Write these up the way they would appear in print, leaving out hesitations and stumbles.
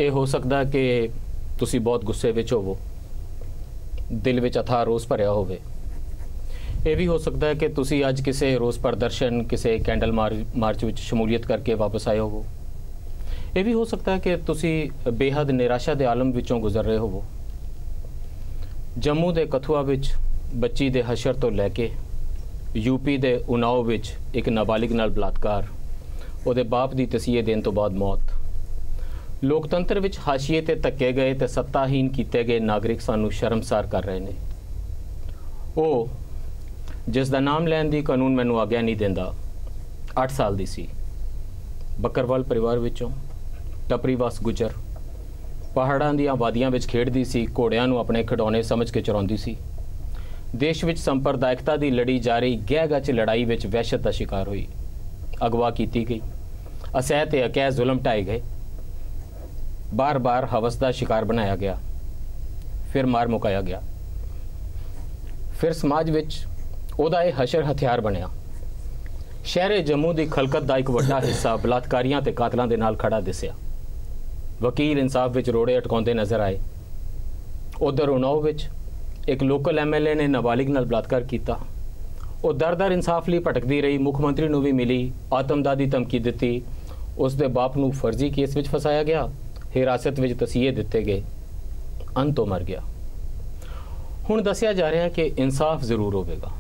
ये हो सकता कि तुसी बहुत गुस्से विच होवो, दिल विच अथाह रोस भरिया होवे। ये भी हो सकता है कि तुसी अज किसी रोस प्रदर्शन, किसी कैंडल मार्च विच शमूलीयत करके वापस आए होवो। ये भी हो सकता है कि तुसी बेहद निराशा के आलम विचों गुजर रहे होवो। जम्मू के कठुआ विच बच्ची दे हशर तो लैके यूपी के उनाव विच एक नाबालिग नाल बलात्कार, उहदे बाप की तसीहे देने तो बाद मौत, लोकतंत्र विच हाशिए ते धक्के गए ते सत्ताहीन किए गए नागरिक सानू शर्मसार कर रहे हैं। वो जिस दा नाम लैन दी कानून मैनू आग्या नहीं देंदा, 8 साल दी सी, बकरवाल परिवार विचों, टपरीवास गुजर, पहाड़ां दी वादियां विच खेडदी सी, घोड़ियां नू अपने खिडौने समझ के चराउंदी सी। देश विच संप्रदायिकता की लड़ी जा रही गह-गच लड़ाई विच वहशत का शिकार हुई, अगवा की गई, असह ते अकह जुल्म ढाए गए, बार बार हवस का शिकार बनाया गया, फिर मार मुकाया गया, फिर समाज विच ओहदा ये हशर हथियार बनया। शहरे जम्मू की खलकत का एक वड्डा हिस्सा बलात्कारियों ते कातलों के नाल खड़ा दिसिया। वकील इंसाफ विच रोड़े अटकाउंदे नज़र आए। उधर उनाव विच एक लोकल MLA ने नाबालिग नाल बलात्कार किया। वो दर दर इंसाफ लिए भटकती रही, मुख्यमंत्री नूं भी मिली, आतमदाह दी धमकी दी, उसके बाप नूं फर्जी केस विच फसाया गया, हिरासत विच तसीहे दिते गए, अंत तो मर गया। हुण दसिया जा रहा है कि इंसाफ जरूर होवेगा।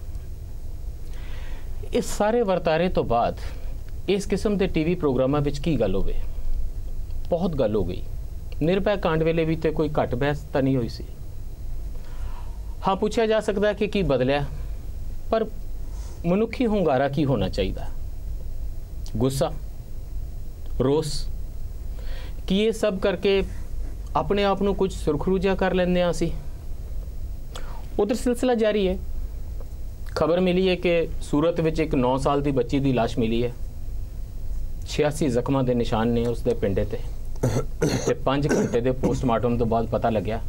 इस सारे वर्तारे तो बाद इस किस्म के TV प्रोग्रामां विच की गल होवे? बहुत गल हो गई। निर्भया कांड वेले भी तो कोई घट बहस तो नहीं हुई सी। हाँ, पूछा जा सकता है कि की बदलिया, पर मनुखी हुंगारा की होना चाहिए? गुस्सा, रोस, कि ये सब करके अपने आप को कुछ सुरखरू जिहा कर लेंदे आं असीं? उधर सिलसिला जारी है। खबर मिली है कि सूरत विच एक 9 साल की बच्ची की लाश मिली है, 86 जख्मां के निशान ने उसके पिंडे ते 5 घंटे के पोस्टमार्टम तो बाद पता लग्या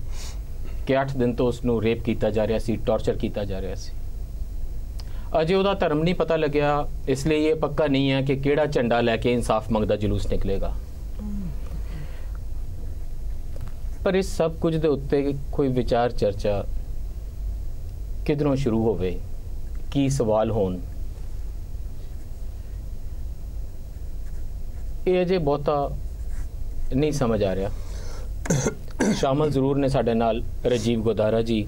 कि 8 दिन तो उसनू रेप किया जा रहा सी, टॉर्चर किया जा रहा सी। अजे उहदा धर्म नहीं पता लग्या, इसलिए ये पक्का नहीं है कि किहड़ा झंडा लैके इंसाफ मंगदा जुलूस निकलेगा। पर इस सब कुछ दे उत्ते कोई विचार चर्चा किधरों शुरू होवे, की सवाल होन, ये अजे बहुता नहीं समझ आ रहा। शामिल जरूर ने साडे नाल राजीव गोदारा जी,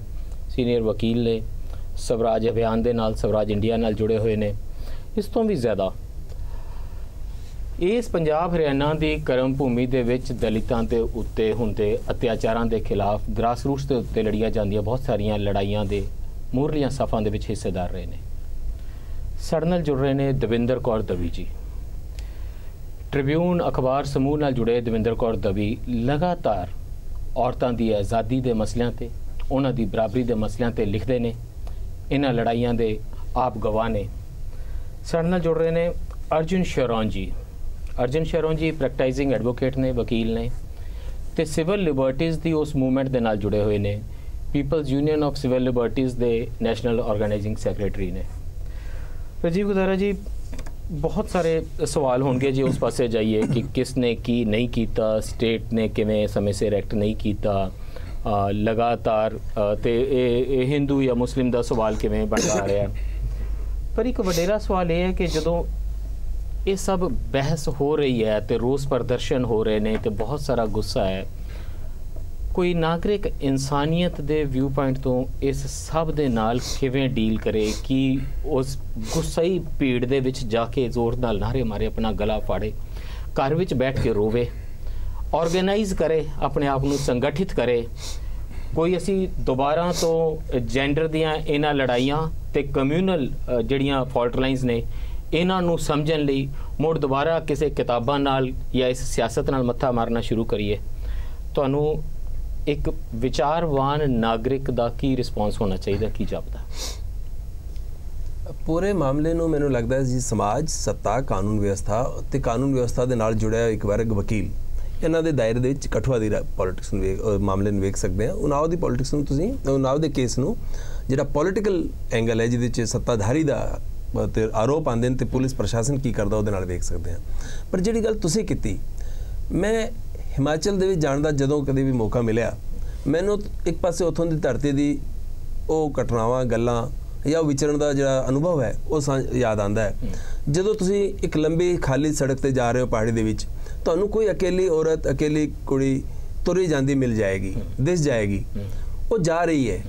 सीनियर वकील ने, स्वराज अभियान दे नाल, स्वराज इंडिया नाल जुड़े हुए ने। इस तो भी ज़्यादा इस पंजाब हरियाणा की कर्म भूमि दे विच दलितां दे उत्ते हुंदे अत्याचारां दे खिलाफ ग्रासरूट्स दे उत्ते लड़ियां जांदियां बहुत सारियां लड़ाइयां दे मूरलियां सफ़ां दे विच हिस्सेदार रहे ने। साडे नाल जुड़ रहे ने दविंदर कौर दवी जी। ट्रिब्यून अखबार समूह नाल जुड़े दविंदर कौर दवी लगातार औरतां दी आज़ादी दे मसलियां ते, उन्हां दी बराबरी दे मसलियां ते लिखदे ने। इन्हां लड़ाइयां दे आप गवाह ने। साडे नाल जुड़ रहे ने अर्जुन शरोन जी। अर्जुन शरोन जी प्रैक्टाइजिंग एडवोकेट ने, वकील ने, ते सिविल लिबर्टीज़ दी उस मूवमेंट दे नाल जुड़े हुए ने। Peoples union of civil liberties दे नेशनल ऑर्गेनाइजिंग सैक्रटरी ने। राजीव गोदारा जी, बहुत सारे सवाल होंगे जी उस पासे जाइए कि किसने की नहीं कीता, स्टेट ने किवें समय सिर एक्ट नहीं कीता, लगातार ते हिंदू या मुस्लिम का सवाल किवें बनता आ रहा है। पर एक वडेरा सवाल यह है कि जदों ये सब बहस हो रही है तो रोस प्रदर्शन हो रहे हैं तो बहुत सारा गुस्सा है, कोई नागरिक इंसानियत दे व्यू पॉइंट तो इस सब दे नाल किवें डील करे कि उस गुस्साई भीड़ दे विच जाके जोर नाल नारे मारे, अपना गला फाड़े, घर विच बैठ के रोवे, ऑर्गेनाइज करे, अपने आप को संगठित करे। कोई असी दोबारा तो जेंडर दियां इन्हां लड़ाइयां ते कम्यूनल जड़ियां फॉल्ट लाइन्स ने इन्हां नूं समझण लई मुड़ दोबारा किसी किताबां नाल या इस सियासत नाल मत्था मारना शुरू करिए। तुहानूं एक विचारवान नागरिक का की रिस्पॉन्स होना चाहिए, की जापदा? पूरे मामले नूं मैनूं लगदा है जी समाज, सत्ता, कानून व्यवस्था ते कानून व्यवस्था दे नाल जुड़िया एक वर्ग वकील, इन्हां दे दायरे दे विच कठुआ दी पॉलिटिक्स मामले नूं वेख सकते हैं। उनाव दी पॉलिटिक्स नूं तुसीं, उनाव दे केस नूं जिहड़ा पॉलिटिकल एंगल है जिहदे च सत्ताधारी दा ते आरोप आंदे ने ते पुलिस प्रशासन की करदा उहदे नाल वेख सकते हैं। पर जिहड़ी गल तुसीं कीती, मैं ਹਿਮਾਚਲ ਦੇ ਵਿੱਚ ਜਾਣ ਦਾ ਜਦੋਂ ਕਦੇ ਵੀ ਮੌਕਾ ਮਿਲਿਆ, ਮੈਨੂੰ ਇੱਕ ਪਾਸੇ ਉੱਥੋਂ ਦੀ ਧਰਤੀ ਦੀ ਉਹ ਘਟਨਾਵਾਂ ਗੱਲਾਂ ਜਾਂ ਵਿਚਰਨ ਦਾ ਜਿਹੜਾ ਅਨੁਭਵ ਹੈ ਉਹ ਯਾਦ ਆਉਂਦਾ ਹੈ। ਜਦੋਂ ਤੁਸੀਂ ਇੱਕ ਲੰਬੀ ਖਾਲੀ ਸੜਕ ਤੇ ਜਾ ਰਹੇ ਹੋ ਪਹਾੜੀ ਦੇ ਵਿੱਚ, ਤੁਹਾਨੂੰ ਕੋਈ ਅਕੇਲੀ ਔਰਤ, ਅਕੇਲੀ ਕੁੜੀ ਤੁਰੀ ਜਾਂਦੀ ਮਿਲ ਜਾਏਗੀ, ਦਿਸ ਜਾਏਗੀ, ਉਹ ਜਾ ਰਹੀ ਹੈ,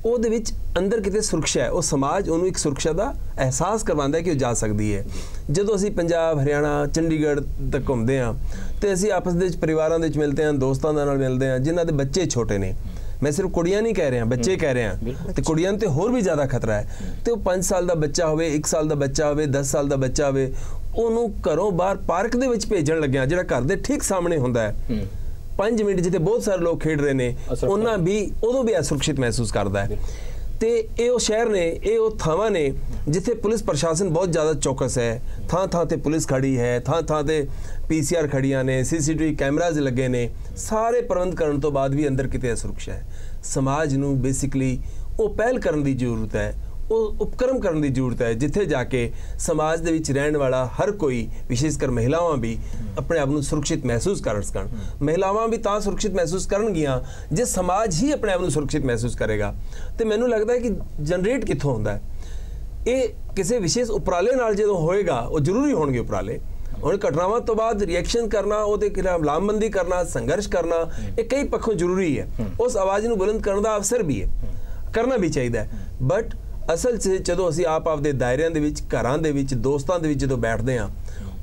ਉਹਦੇ ਵਿੱਚ ਅੰਦਰ ਕਿਤੇ ਸੁਰੱਖਿਆ ਹੈ, ਉਹ ਸਮਾਜ ਉਹਨੂੰ ਇੱਕ ਸੁਰੱਖਿਆ ਦਾ ਅਹਿਸਾਸ ਕਰਵਾਉਂਦਾ ਹੈ ਕਿ ਉਹ ਜਾ ਸਕਦੀ ਹੈ। ਜਦੋਂ ਅਸੀਂ ਪੰਜਾਬ, ਹਰਿਆਣਾ, ਚੰਡੀਗੜ੍ਹ ਤੱਕ ਘੁੰਮਦੇ ਹਾਂ ਤੇ ਅਸੀਂ ਆਪਸ ਦੇ ਵਿੱਚ ਪਰਿਵਾਰਾਂ ਦੇ ਵਿੱਚ ਮਿਲਦੇ ਹਾਂ, ਦੋਸਤਾਂ ਦੇ ਨਾਲ ਮਿਲਦੇ ਹਾਂ ਜਿਨ੍ਹਾਂ ਦੇ ਬੱਚੇ ਛੋਟੇ ਨੇ। ਮੈਂ ਸਿਰਫ ਕੁੜੀਆਂ ਨਹੀਂ ਕਹਿ ਰਿਹਾ, ਬੱਚੇ ਕਹਿ ਰਿਹਾ, ਤੇ ਕੁੜੀਆਂ ਨੂੰ ਤੇ ਹੋਰ ਵੀ ਜ਼ਿਆਦਾ ਖਤਰਾ ਹੈ। ਤੇ ਉਹ 5 ਸਾਲ ਦਾ ਬੱਚਾ ਹੋਵੇ, 1 ਸਾਲ ਦਾ ਬੱਚਾ ਹੋਵੇ, 10 ਸਾਲ ਦਾ ਬੱਚਾ ਹੋਵੇ, ਉਹਨੂੰ ਘਰੋਂ ਬਾਹਰ ਪਾਰਕ ਦੇ ਵਿੱਚ ਭੇਜਣ ਲੱਗਿਆ, ਜਿਹੜਾ ਘਰ ਦੇ ਠੀਕ ਸਾਹਮਣੇ ਹੁੰਦਾ ਹੈ, 5 ਮਿੰਟ ਜਿੱਥੇ ਬਹੁਤ ਸਾਰੇ ਲੋਕ ਖੇਡ ਰਹੇ ਨੇ, ਉਹਨਾਂ ਵੀ ਉਦੋਂ ਵੀ ਅਸੁਰੱਖਿਅਤ ਮਹਿਸੂਸ ਕਰਦਾ ਹੈ। ਤੇ ਇਹ ਉਹ ਸ਼ਹਿਰ ਨੇ, ਇਹ ਉਹ ਥਾਵਾਂ ਨੇ ਜਿੱਥੇ ਪੁਲਿਸ ਪ੍ਰਸ਼ਾਸਨ ਬਹੁਤ ਜ਼ਿਆਦਾ ਚੌਕਸ ਹੈ। ਥਾਂ ਥਾਂ ਤੇ ਪੁਲਿਸ ਖੜੀ ਹੈ, ਥਾਂ ਥਾਂ ਤੇ PCR ਖੜੀਆਂ ਨੇ, CCTV ਕੈਮਰਾਜ਼ ਲੱਗੇ ਨੇ। ਸਾਰੇ ਪ੍ਰਬੰਧ ਕਰਨ ਤੋਂ ਬਾਅਦ ਵੀ ਅੰਦਰ ਕਿਤੇ ਅਸੁਰੱਖਿਆ ਹੈ। ਸਮਾਜ ਨੂੰ ਬੇਸਿਕਲੀ ਉਹ ਪਹਿਲ ਕਰਨ ਦੀ ਜ਼ਰੂਰਤ ਹੈ, ਉਹ ਉਪਕਰਮ ਕਰਨ ਦੀ ਜ਼ਰੂਰਤ ਹੈ, ਜਿੱਥੇ ਜਾ ਕੇ ਸਮਾਜ ਦੇ ਵਿੱਚ ਰਹਿਣ ਵਾਲਾ ਹਰ ਕੋਈ, ਵਿਸ਼ੇਸ਼ ਕਰ ਮਹਿਲਾਵਾਂ ਵੀ ਆਪਣੇ ਆਪ ਨੂੰ ਸੁਰੱਖਿਅਤ ਮਹਿਸੂਸ ਕਰ ਸਕਣ। ਮਹਿਲਾਵਾਂ ਵੀ ਤਾਂ ਸੁਰੱਖਿਅਤ ਮਹਿਸੂਸ ਕਰਨਗੀਆਂ ਜੇ ਸਮਾਜ ਹੀ ਆਪਣੇ ਆਪ ਨੂੰ ਸੁਰੱਖਿਅਤ ਮਹਿਸੂਸ ਕਰੇਗਾ। ਤੇ ਮੈਨੂੰ ਲੱਗਦਾ ਹੈ ਕਿ ਜਨਰੇਟ ਕਿੱਥੋਂ ਹੁੰਦਾ ਹੈ, ਇਹ ਕਿਸੇ ਵਿਸ਼ੇਸ਼ ਉਪਰਾਲੇ ਨਾਲ ਜਦੋਂ ਹੋਏਗਾ, ਉਹ ਜ਼ਰੂਰੀ ਹੋਣਗੇ ਉਪਰਾਲੇ। ਹੁਣ ਘਟਨਾਵਾਂ ਤੋਂ ਬਾਅਦ ਰਿਐਕਸ਼ਨ ਕਰਨਾ, ਉਹਦੇ ਖਿਲਾਫ ਲਾਮਬੰਦੀ ਕਰਨਾ, ਸੰਘਰਸ਼ ਕਰਨਾ, ਇਹ ਕਈ ਪੱਖੋਂ ਜ਼ਰੂਰੀ ਹੈ। ਉਸ ਆਵਾਜ਼ ਨੂੰ ਬੁਲੰਦ ਕਰਨ ਦਾ ਅਵਸਰ ਵੀ ਹੈ, ਕਰਨਾ ਵੀ ਚਾਹੀਦਾ ਹੈ। ਬਟ ਅਸਲ 'ਚ ਜਦੋਂ ਅਸੀਂ ਆਪਦੇ ਦਾਇਰਿਆਂ ਦੇ ਵਿੱਚ, ਘਰਾਂ ਦੇ ਵਿੱਚ, ਦੋਸਤਾਂ ਦੇ ਵਿੱਚ ਜਦੋਂ ਬੈਠਦੇ ਹਾਂ,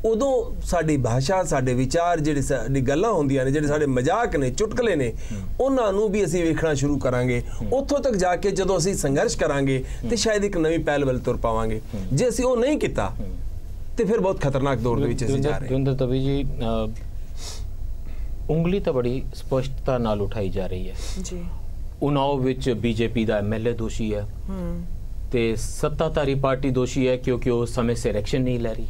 ਉਦੋਂ ਸਾਡੀ ਭਾਸ਼ਾ, ਸਾਡੇ ਵਿਚਾਰ, ਜਿਹੜੇ ਸਾਡੀ ਗੱਲਾਂ ਹੁੰਦੀਆਂ ਨੇ, ਜਿਹੜੇ ਸਾਡੇ ਮਜ਼ਾਕ ਨੇ, ਚੁਟਕਲੇ ਨੇ, ਉਹਨਾਂ ਨੂੰ ਵੀ ਅਸੀਂ ਵੇਖਣਾ ਸ਼ੁਰੂ ਕਰਾਂਗੇ। ਉੱਥੋਂ ਤੱਕ ਜਾ ਕੇ ਜਦੋਂ ਅਸੀਂ ਸੰਘਰਸ਼ ਕਰਾਂਗੇ ਤੇ ਸ਼ਾਇਦ ਇੱਕ ਨਵੀਂ ਪਹਿਲ ਵੱਲ ਤੁਰ ਪਾਵਾਂਗੇ। ਜੇ ਅਸੀਂ ਉਹ ਨਹੀਂ ਕੀਤਾ ਤੇ ਫਿਰ ਬਹੁਤ ਖਤਰਨਾਕ ਦੌਰ ਦੇ ਵਿੱਚ ਅਸੀਂ ਜਾ ਰਹੇ ਹਾਂ। ਦਵਿੰਦਰ ਤਵੀ ਜੀ, ਉਂਗਲੀ ਤਾਂ ਬੜੀ ਸਪਸ਼ਟਤਾ ਨਾਲ ਉਠਾਈ ਜਾ ਰਹੀ ਹੈ ਜੀ। ਉਨਾਓ ਵਿੱਚ BJP ਦਾ MLA ਦੋਸ਼ੀ ਹੈ ਤੇ ਸੱਤਾਧਾਰੀ ਪਾਰਟੀ ਦੋਸ਼ੀ ਹੈ ਕਿਉਂਕਿ ਉਹ ਸਮੇਂ ਸਿਰ ਐਕਸ਼ਨ ਨਹੀਂ ਲੈ ਰਹੀ।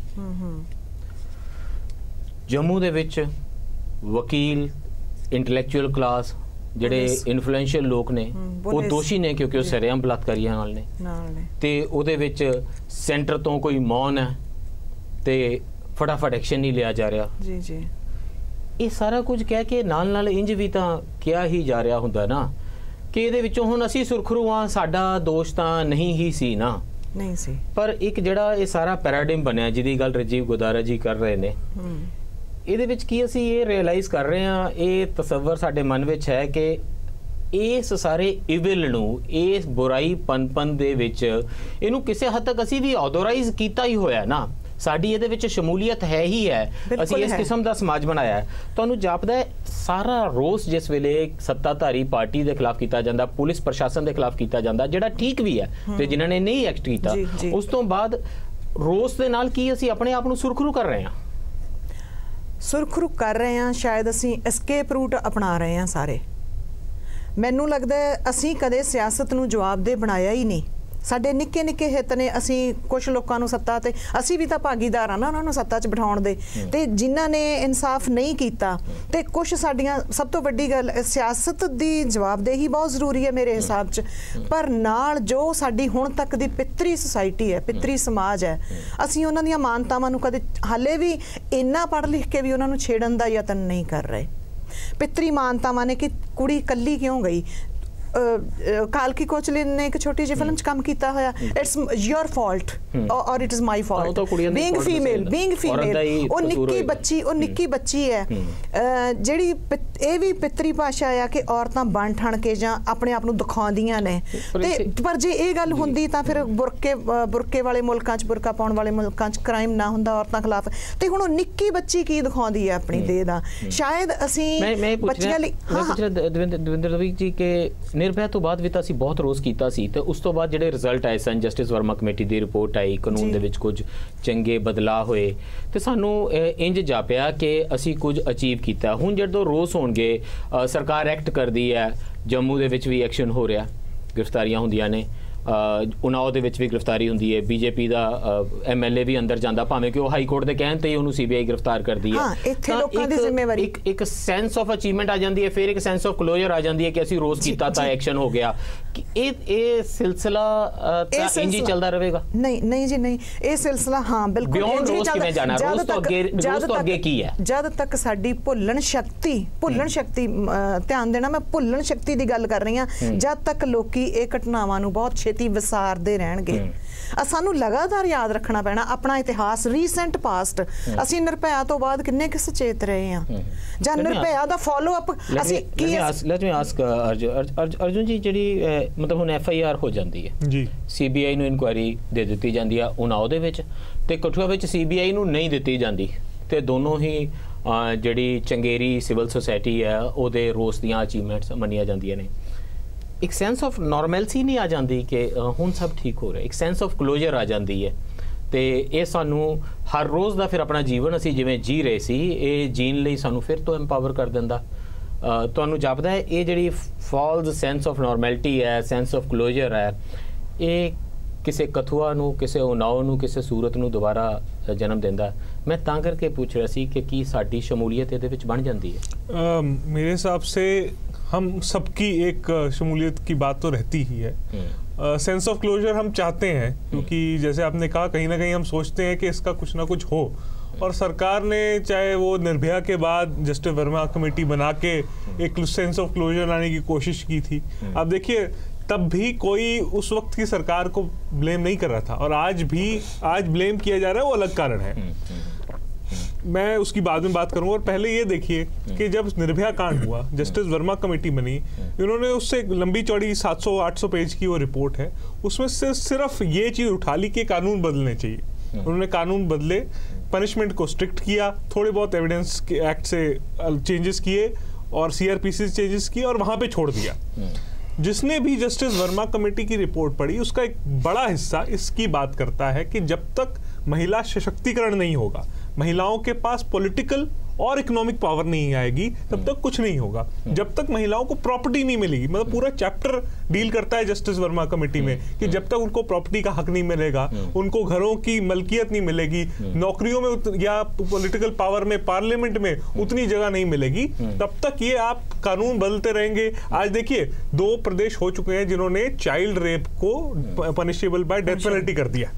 ਜੰਮੂ ਦੇ ਵਿੱਚ ਵਕੀਲ, ਇੰਟੈਲੈਕਚੁਅਲ ਕਲਾਸ, ਜਿਹੜੇ ਇਨਫਲੂਐਂਸ਼ੀਅਲ ਲੋਕ ਨੇ, ਉਹ ਦੋਸ਼ੀ ਨੇ ਕਿਉਂਕਿ ਉਹ ਸਰੇਆਮ ਬਲਾਤਕਾਰੀਆਂ ਨਾਲ ਨੇ। ਤੇ ਉਹਦੇ ਵਿੱਚ ਸੈਂਟਰ ਤੋਂ ਕੋਈ ਮੌਨ ਹੈ ਤੇ ਫਟਾਫਟ ਐਕਸ਼ਨ ਨਹੀਂ ਲਿਆ ਜਾ ਰਿਹਾ। ਜੀ ਇਹ ਸਾਰਾ ਕੁਝ ਕਹਿ ਕੇ ਨਾਲ ਇੰਜ ਵੀ ਤਾਂ ਕਿਹਾ ਹੀ ਜਾ ਰਿਹਾ ਹੁੰਦਾ ਨਾ ਕਿ ਇਹਦੇ ਵਿੱਚੋਂ ਹੁਣ ਅਸੀਂ ਸੁਰਖਰੂ ਹਾਂ, ਸਾਡਾ ਦੋਸ਼ ਤਾਂ ਨਹੀਂ ਹੀ ਸੀ ਨਾ। ਨਹੀਂ ਸੀ, ਪਰ ਇੱਕ ਜਿਹੜਾ ਇਹ ਸਾਰਾ ਪੈਰਾਡਾਈਮ ਬਣਿਆ ਜਿਹਦੀ ਗੱਲ ਰਾਜੀਵ ਗੋਦਾਰਾ ਜੀ ਕਰ ਰਹੇ ਨੇ, ਇਹਦੇ ਵਿੱਚ ਕੀ ਅਸੀਂ ਇਹ ਰਿਅਲਾਈਜ਼ ਕਰ ਰਹੇ ਹਾਂ, ਇਹ ਤਸੱਵਰ ਸਾਡੇ ਮਨ ਵਿੱਚ ਹੈ ਕਿ ਇਸ ਸਾਰੇ ਇਵਿਲ ਨੂੰ, ਇਸ ਬੁਰਾਈ ਪਨਪਨ ਦੇ ਵਿੱਚ ਇਹਨੂੰ ਕਿਸੇ ਹੱਦ ਤੱਕ ਅਸੀਂ ਵੀ ਆਥੋਰਾਈਜ਼ ਕੀਤਾ ਹੀ ਹੋਇਆ ਨਾ। ਸਾਡੀ ਇਹਦੇ ਵਿੱਚ ਸ਼ਮੂਲੀਅਤ ਹੈ ਹੀ ਹੈ, ਅਸੀਂ ਇਸ ਕਿਸਮ ਦਾ ਸਮਾਜ ਬਣਾਇਆ ਹੈ। ਤੁਹਾਨੂੰ ਜਾਪਦਾ ਹੈ ਸਾਰਾ ਰੋਸ ਜਿਸ ਵੇਲੇ ਸੱਤਾਧਾਰੀ ਪਾਰਟੀ ਦੇ ਖਿਲਾਫ ਕੀਤਾ ਜਾਂਦਾ, ਪੁਲਿਸ ਪ੍ਰਸ਼ਾਸਨ ਦੇ ਖਿਲਾਫ ਕੀਤਾ ਜਾਂਦਾ, ਜਿਹੜਾ ਠੀਕ ਵੀ ਹੈ, ਤੇ ਜਿਨ੍ਹਾਂ ਨੇ ਨਹੀਂ ਐਕਟ ਕੀਤਾ, ਉਸ ਤੋਂ ਬਾਅਦ ਰੋਸ ਦੇ ਨਾਲ ਕੀ ਅਸੀਂ ਆਪਣੇ ਆਪ ਨੂੰ ਸੁਰਖਰੂ ਕਰ ਰਹੇ ਹਾਂ? ਸੁਰਖਰੂ ਕਰ ਰਹੇ ਹਾਂ, ਸ਼ਾਇਦ ਅਸੀਂ ਐਸਕੇਪ ਰੂਟ ਅਪਣਾ ਰਹੇ ਹਾਂ ਸਾਰੇ। ਮੈਨੂੰ ਲੱਗਦਾ ਅਸੀਂ ਕਦੇ ਸਿਆਸਤ ਨੂੰ ਜਵਾਬਦੇਹ ਬਣਾਇਆ ਹੀ ਨਹੀਂ। ਸਾਡੇ ਨਿੱਕੇ ਨਿੱਕੇ ਹਿੱਤ ਨੇ, ਅਸੀਂ ਕੁਝ ਲੋਕਾਂ ਨੂੰ ਸੱਤਾ ਤੇ, ਅਸੀਂ ਵੀ ਤਾਂ ਭਾਗੀਦਾਰ ਆ ਨਾ ਉਹਨਾਂ ਨੂੰ ਸੱਤਾ 'ਚ ਬਿਠਾਉਣ ਦੇ, ਤੇ ਜਿਨ੍ਹਾਂ ਨੇ ਇਨਸਾਫ ਨਹੀਂ ਕੀਤਾ। ਤੇ ਕੁਝ ਸਾਡੀਆਂ, ਸਭ ਤੋਂ ਵੱਡੀ ਗੱਲ, ਸਿਆਸਤ ਦੀ ਜਵਾਬਦੇਹੀ ਬਹੁਤ ਜ਼ਰੂਰੀ ਹੈ ਮੇਰੇ ਹਿਸਾਬ 'ਚ, ਪਰ ਨਾਲ ਜੋ ਸਾਡੀ ਹੁਣ ਤੱਕ ਦੀ ਪਿੱਤਰੀ ਸੁਸਾਇਟੀ ਹੈ, ਪਿੱਤਰੀ ਸਮਾਜ ਹੈ, ਅਸੀਂ ਉਹਨਾਂ ਦੀਆਂ ਮਾਨਤਾਵਾਂ ਨੂੰ ਕਦੇ ਹਾਲੇ ਵੀ ਇੰਨਾ ਪੜ੍ਹ ਲਿਖ ਕੇ ਵੀ ਉਹਨਾਂ ਨੂੰ ਛੇੜਨ ਦਾ ਯਤਨ ਨਹੀਂ ਕਰ ਰਹੇ। ਪਿੱਤਰੀ ਮਾਨਤਾਵਾਂ ਨੇ ਕਿ ਕੁੜੀ ਇਕੱਲੀ ਕਿਉਂ ਗਈ। ਕਾਲਕੀ ਕੋਚਲਿਨ ਨੇ ਇੱਕ ਛੋਟੀ ਜਿਹੀ ਫਿਲਮ 'ਚ ਕੰਮ ਕੀਤਾ ਹੋਇਆ, ਇਟਸ ਯੋਰ ਫਾਲਟ ਔਰ it is my fault, being female. ਉਹ ਨਿੱਕੀ ਬੱਚੀ ਹੈ ਜਿਹੜੀ, ਇਹ ਵੀ ਪਿੱਤਰੀ ਭਾਸ਼ਾ ਆ ਕਿ ਔਰਤਾਂ ਬਣ ਠਣ ਕੇ ਜਾਂ ਆਪਣੇ ਆਪ ਨੂੰ ਦਿਖਾਉਂਦੀਆਂ ਨੇ। ਤੇ ਪਰ ਜੇ ਇਹ ਗੱਲ ਹੁੰਦੀ ਤਾਂ ਫਿਰ ਬੁਰਕੇ ਵਾਲੇ ਮੁਲਕਾਂ 'ਚ, ਬੁਰਕਾ ਪਾਉਣ ਵਾਲੇ ਮੁਲਕਾਂ 'ਚ ਕ੍ਰਾਈਮ ਨਾ ਹੁੰਦਾ ਔਰਤਾਂ ਖਿਲਾਫ। ਤੇ ਹੁਣ ਉਹ ਨਿੱਕੀ ਬੱਚੀ ਕੀ ਦਿਖਾਉਂਦੀ ਹੈ ਆਪਣੀ ਦੇਹ ਦਾ? ਸ਼ਾਇਦ ਅਸੀਂ ਬੱਚਿਆਂ ਲਈ ਦਵਿੰਦਰ ਦਵੀ ਜੀ ਕਿ ਨਿਰਭੈ ਤੋਂ ਬਾਅਦ ਵੀ ਤਾਂ ਅਸੀਂ ਬਹੁਤ ਰੋਸ ਕੀਤਾ ਸੀ, ਤੇ ਉਸ ਤੋਂ ਬਾਅਦ ਜਿਹੜੇ ਰਿਜ਼ਲਟ ਆਏ ਸਨ, ਜਸਟਿਸ ਵਰਮਾ ਕਮੇਟੀ ਦੀ ਰਿਪੋਰਟ ਆਈ, ਕਾਨੂੰਨ ਦੇ ਵਿੱਚ ਕੁਝ ਚੰਗੇ ਬਦਲਾਅ ਹੋਏ, ਤੇ ਸਾਨੂੰ ਇੰਜ ਜਾਪਿਆ ਕਿ ਅਸੀਂ ਕੁਝ ਅਚੀਵ ਕੀਤਾ। ਹੁਣ ਜਦੋਂ ਰੋਸ ਹੋਣਗੇ, ਸਰਕਾਰ ਐਕਟ ਕਰਦੀ ਹੈ, ਜੰਮੂ ਦੇ ਵਿੱਚ ਵੀ ਐਕਸ਼ਨ ਹੋ ਰਿਹਾ, ਗ੍ਰਿਫਤਾਰੀਆਂ ਹੁੰਦੀਆਂ ਨੇ, ਉਨਾਓ ਦੇ ਵਿੱਚ ਵੀ ਗ੍ਰਿਫਤਾਰੀ ਹੁੰਦੀ ਹੈ, BJP ਦਾ MLA ਵੀ ਅੰਦਰ ਜਾਂਦਾ, ਭਾਵੇਂ ਕਿ ਉਹ ਹਾਈ ਕੋਰਟ ਦੇ ਕਹਿਣ ਤੇ ਹੀ ਉਹਨੂੰ CBI ਗ੍ਰਿਫਤਾਰ ਕਰਦੀ ਹੈ। ਇੱਥੇ ਲੋਕਾਂ ਦੀ ਜ਼ਿੰਮੇਵਾਰੀ, ਇੱਕ ਸੈਂਸ ਆਫ ਅਚੀਵਮੈਂਟ ਆ ਜਾਂਦੀ ਹੈ, ਫਿਰ ਇੱਕ ਸੈਂਸ ਆਫ ਕਲੋਜ਼ਰ ਆ ਜਾਂਦੀ ਹੈ ਕਿ ਅਸੀਂ ਰੋਸ ਕੀਤਾ ਤਾਂ ਐਕਸ਼ਨ ਹੋ ਗਿਆ। ਇਹ ਸਿਲਸਿਲਾ ਤਾਂ ਇੰਜ ਹੀ ਚੱਲਦਾ ਰਹੇਗਾ? ਨਹੀਂ ਜੀ, ਨਹੀਂ, ਇਹ ਸਿਲਸਿਲਾ ਹਾਂ ਬਿਲਕੁਲ ਬਿਯੋਂਡ ਰੋਜ਼ ਕਿਵੇਂ ਜਾਣਾ? ਰੋਜ਼ ਤੋਂ ਅੱਗੇ ਕੀ ਹੈ? ਜਦ ਤੱਕ ਸਾਡੀ ਭੁੱਲਣ ਸ਼ਕਤੀ ਧਿਆਨ ਦੇਣਾ, ਮੈਂ ਭੁੱਲਣ ਸ਼ਕਤੀ ਦੀ ਗੱਲ ਕਰ ਰਹੀ ਹਾਂ, ਜਦ ਤੱਕ ਲੋਕੀ ਇਹ ਘਟਨਾਵਾਂ ਨੂੰ ਬਹੁਤ ਛੇਤੀ ਵਿਸਾਰਦੇ ਰਹਿਣਗੇ। ਸਾਨੂੰ ਲਗਾਤਾਰ ਯਾਦ ਰੱਖਣਾ ਪੈਣਾ ਆਪਣਾ ਇਤਿਹਾਸ, ਰੀਸੈਂਟ ਪਾਸਟ। ਅਸੀਂ ਨਿਰਭਇਆ ਤੋਂ ਬਾਅਦ ਕਿੰਨੇ ਕਿ ਸਚੇਤ ਰਹੇ ਹਾਂ, ਜਾਂ ਨਿਰਭਇਆ ਦਾ ਫਾਲੋ ਅਪ ਅਸੀਂ ਕੀ। ਲੈਟ ਮੀ ਆਸਕ ਅਰਜੁਨ ਜੀ, ਜਿਹੜੀ ਮਤਲਬ ਹੁਣ FIR ਹੋ ਜਾਂਦੀ ਹੈ ਜੀ, CBI ਨੂੰ ਇਨਕੁਆਇਰੀ ਦੇ ਦਿੱਤੀ ਜਾਂਦੀ ਆ ਉਨਾਓ ਦੇ ਵਿੱਚ, ਤੇ ਕਠੂਆ ਵਿੱਚ CBI ਨੂੰ ਨਹੀਂ ਦਿੱਤੀ ਜਾਂਦੀ, ਤੇ ਦੋਨੋਂ ਹੀ ਜਿਹੜੀ ਚੰਗੇਰੀ ਸਿਵਲ ਸੁਸਾਇਟੀ ਹੈ ਉਹਦੇ ਰੋਸ ਦੀਆਂ ਅਚੀਵਮੈਂਟਸ ਮੰਨੀਆਂ ਜਾਂਦੀਆਂ ਨੇ। ਇੱਕ ਸੈਂਸ ਆਫ ਨਾਰਮਲਸੀ ਨਹੀਂ ਆ ਜਾਂਦੀ ਕਿ ਹੁਣ ਸਭ ਠੀਕ ਹੋ ਰਿਹਾ, ਇੱਕ ਸੈਂਸ ਆਫ ਕਲੋਜ਼ਰ ਆ ਜਾਂਦੀ ਹੈ, ਤੇ ਇਹ ਸਾਨੂੰ ਹਰ ਰੋਜ਼ ਦਾ ਫਿਰ ਆਪਣਾ ਜੀਵਨ ਅਸੀਂ ਜਿਵੇਂ ਜੀ ਰਹੇ ਸੀ ਇਹ ਜੀਣ ਲਈ ਸਾਨੂੰ ਫਿਰ ਤੋਂ ਐਮਪਾਵਰ ਕਰ ਦਿੰਦਾ। ਤੁਹਾਨੂੰ ਜਾਪਦਾ ਹੈ ਇਹ ਜਿਹੜੀ ਫਾਲਸ ਸੈਂਸ ਆਫ ਨਾਰਮੈਲਿਟੀ ਹੈ, ਸੈਂਸ ਆਫ ਕਲੋਜ਼ਰ ਹੈ, ਇਹ ਕਿਸੇ ਕਥੂਆ ਨੂੰ, ਕਿਸੇ ਉਨਾਓ ਨੂੰ, ਕਿਸੇ ਸੂਰਤ ਨੂੰ ਦੁਬਾਰਾ ਜਨਮ ਦਿੰਦਾ? ਮੈਂ ਤਾਂ ਕਰਕੇ ਪੁੱਛ ਰਿਹਾ ਸੀ ਕਿ ਕੀ ਸਾਡੀ ਸ਼ਮੂਲੀਅਤ ਇਹਦੇ ਵਿੱਚ ਬਣ ਜਾਂਦੀ है? मेरे हिसाब से हम सबकी एक शमूलियत की बात तो रहती ही है। सेंस ऑफ क्लोजर हम चाहते हैं, क्योंकि जैसे आपने कहा कहीं ना कहीं हम सोचते हैं कि इसका कुछ ना कुछ हो, और सरकार ने चाहे वो निर्भया के बाद जस्टिस वर्मा कमेटी बना के एक सेंस ऑफ क्लोजर लाने की कोशिश की थी। अब देखिए तब भी कोई उस वक्त की सरकार को ब्लेम नहीं कर रहा था, और आज ब्लेम किया जा रहा है, वो अलग कारण है, मैं उसकी बाद में बात करूंगा। और पहले ये देखिए कि जब निर्भया कांड हुआ, जस्टिस वर्मा कमेटी बनी, इन्होंने उससे लंबी चौड़ी 700-800 पेज की वो रिपोर्ट है, उसमें से सिर्फ ये चीज़ उठा ली कि कानून बदलने चाहिए। उन्होंने कानून बदले, पनिशमेंट को स्ट्रिक्ट किया, थोड़े बहुत एविडेंस के एक्ट से चेंजेस किए और CRPC से चेंजेस किए, और वहाँ पे छोड़ दिया। जिसने भी जस्टिस वर्मा कमेटी की रिपोर्ट पढ़ी, उसका एक बड़ा हिस्सा इसकी बात करता है कि जब तक महिला सशक्तिकरण नहीं होगा, महिलाओं के पास पॉलिटिकल और इकोनॉमिक पावर नहीं आएगी, तब तक कुछ नहीं होगा। जब तक महिलाओं को प्रॉपर्टी नहीं मिलेगी, मतलब पूरा चैप्टर डील करता है जस्टिस वर्मा कमेटी में कि जब तक उनको प्रॉपर्टी का हक नहीं मिलेगा, उनको घरों की मलकियत नहीं मिलेगी, नौकरियों में या पॉलिटिकल पावर में, पार्लियामेंट में उतनी जगह नहीं मिलेगी, तब तक ये आप कानून बदलते रहेंगे। आज देखिए 2 प्रदेश हो चुके हैं जिन्होंने चाइल्ड रेप को पनिशेबल बाय डेथ पेनल्टी कर दिया,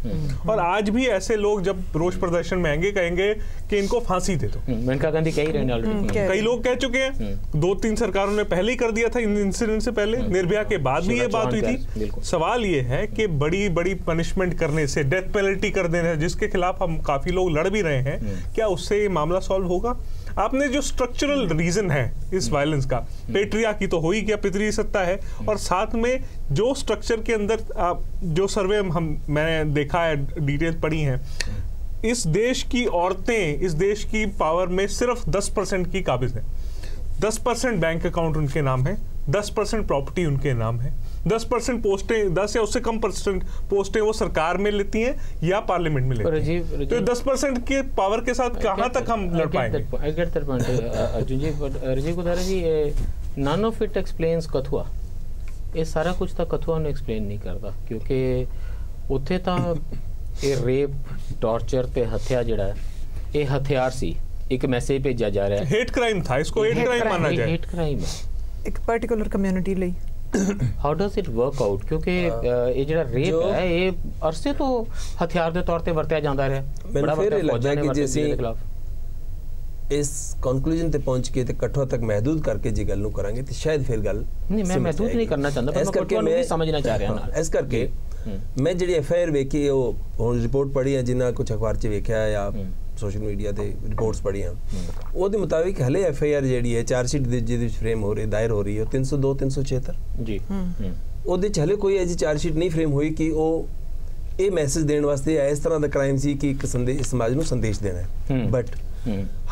और आज भी ऐसे लोग जब रोष प्रदर्शन में आएंगे कहेंगे कि इनको फांसी दे दो। गांधी कह ही रहे हैं, कई लोग कह चुके हैं, 2-3 सरकारों ने पहले ही कर दिया था इन इंसिडेंट से पहले, निर्भया के बाद भी ये बात हुई थी। सवाल ये है कि बड़ी बड़ी पनिशमेंट करने से, डेथ पेनल्टी कर देने, जिसके खिलाफ हम काफी लोग लड़ भी रहे हैं, क्या उससे ये मामला सॉल्व होगा? आपने जो स्ट्रक्चरल रीजन है इस वायलेंस का, पेट्रियार्की तो हो ही गया, पितृ सत्ता है, और साथ में जो स्ट्रक्चर के अंदर जो सर्वे मैंने देखा है, डिटेल पढ़ी है, इस देश की औरतें इस देश की पावर में सिर्फ 10% की काबिज है। 10% बैंक अकाउंट उनके नाम है, 10% प्रॉपर्टी उनके नाम है, 10% पोस्टें, 10 या उससे कम परसेंट पोस्टें वो सरकार में लेती हैं या पार्लियामेंट में लेती हैं। तो 10% के पावर के साथ कहाँ तक हम लड़ पाएंगे? I get that point, Arjun ji, Rajiv कुदारा ji, none of it explains Kathua. ये सारा कुछ तो कथुआ ने एक्सप्लेन नहीं करता, क्योंकि उत्थे तो ये रेप, टॉर्चर ते हत्या जिहड़ा है, ये हथियार सी, एक मैसेज भेजा जा रहा है, हेट क्राइम था, इसको हेट क्राइम माना जाए, हेट क्राइम है एक पर्टिकुलर कम्युनिटी ਲਈ। How does it work out? क्योंकि ये जिहड़ा रेप है ये अरसे तो हथियार के तौर पे वरत्या जांदा रहा, बड़ा फिर लगता है कि जैसे इस कंक्लूजन ते पहुंच के ते कठुआ तक महदूद करके जी गल ਨੂੰ ਕਰਾਂਗੇ ਤੇ ਸ਼ਾਇਦ ਫਿਰ ਗੱਲ नहीं, मैं महदूद नहीं करना चाहता, पर मैं कठुआ ਨੂੰ भी समझना चाह रहा ना। ਇਸ ਕਰਕੇ ਮੈਂ ਜਿਹੜੀ FIR ਵੇਖੀ ਉਹ ਹੁਣ ਰਿਪੋਰਟ ਪੜ੍ਹੀ ਹੈ, ਜਿੰਨਾ ਕੁਝ ਅਖਬਾਰ 'ਚ ਵੇਖਿਆ ਜਾਂ ਸੋਸ਼ਲ ਮੀਡੀਆ ਤੇ ਰਿਪੋਰਟਸ ਪੜ੍ਹੀਆਂ, ਉਹਦੇ ਮੁਤਾਬਿਕ ਹਲੇ FIR ਜਿਹੜੀ ਹੈ ਚਾਰਜ ਸ਼ੀਟ ਜਿਹਦੇ ਵਿੱਚ ਫਰੇਮ ਹੋ ਰਹੀ, ਦਾਇਰ ਹੋ ਰਹੀ ਹੈ, 302 376 ਜੀ, ਉਹਦੇ 'ਚ ਹਲੇ ਕੋਈ ਅਜਿਹੀ ਚਾਰਜ ਸ਼ੀਟ ਨਹੀਂ ਫਰੇਮ ਹੋਈ ਕਿ ਉਹ ਇਹ ਮੈਸੇਜ ਦੇਣ ਵਾਸਤੇ ਇਸ ਤਰ੍ਹਾਂ ਦਾ ਕ੍ਰਾਈਮ ਸੀ ਕਿ ਇੱਕ ਸਮਾਜ ਨੂੰ ਸੰਦੇਸ਼ ਦੇਣਾ ਹੈ। ਬਟ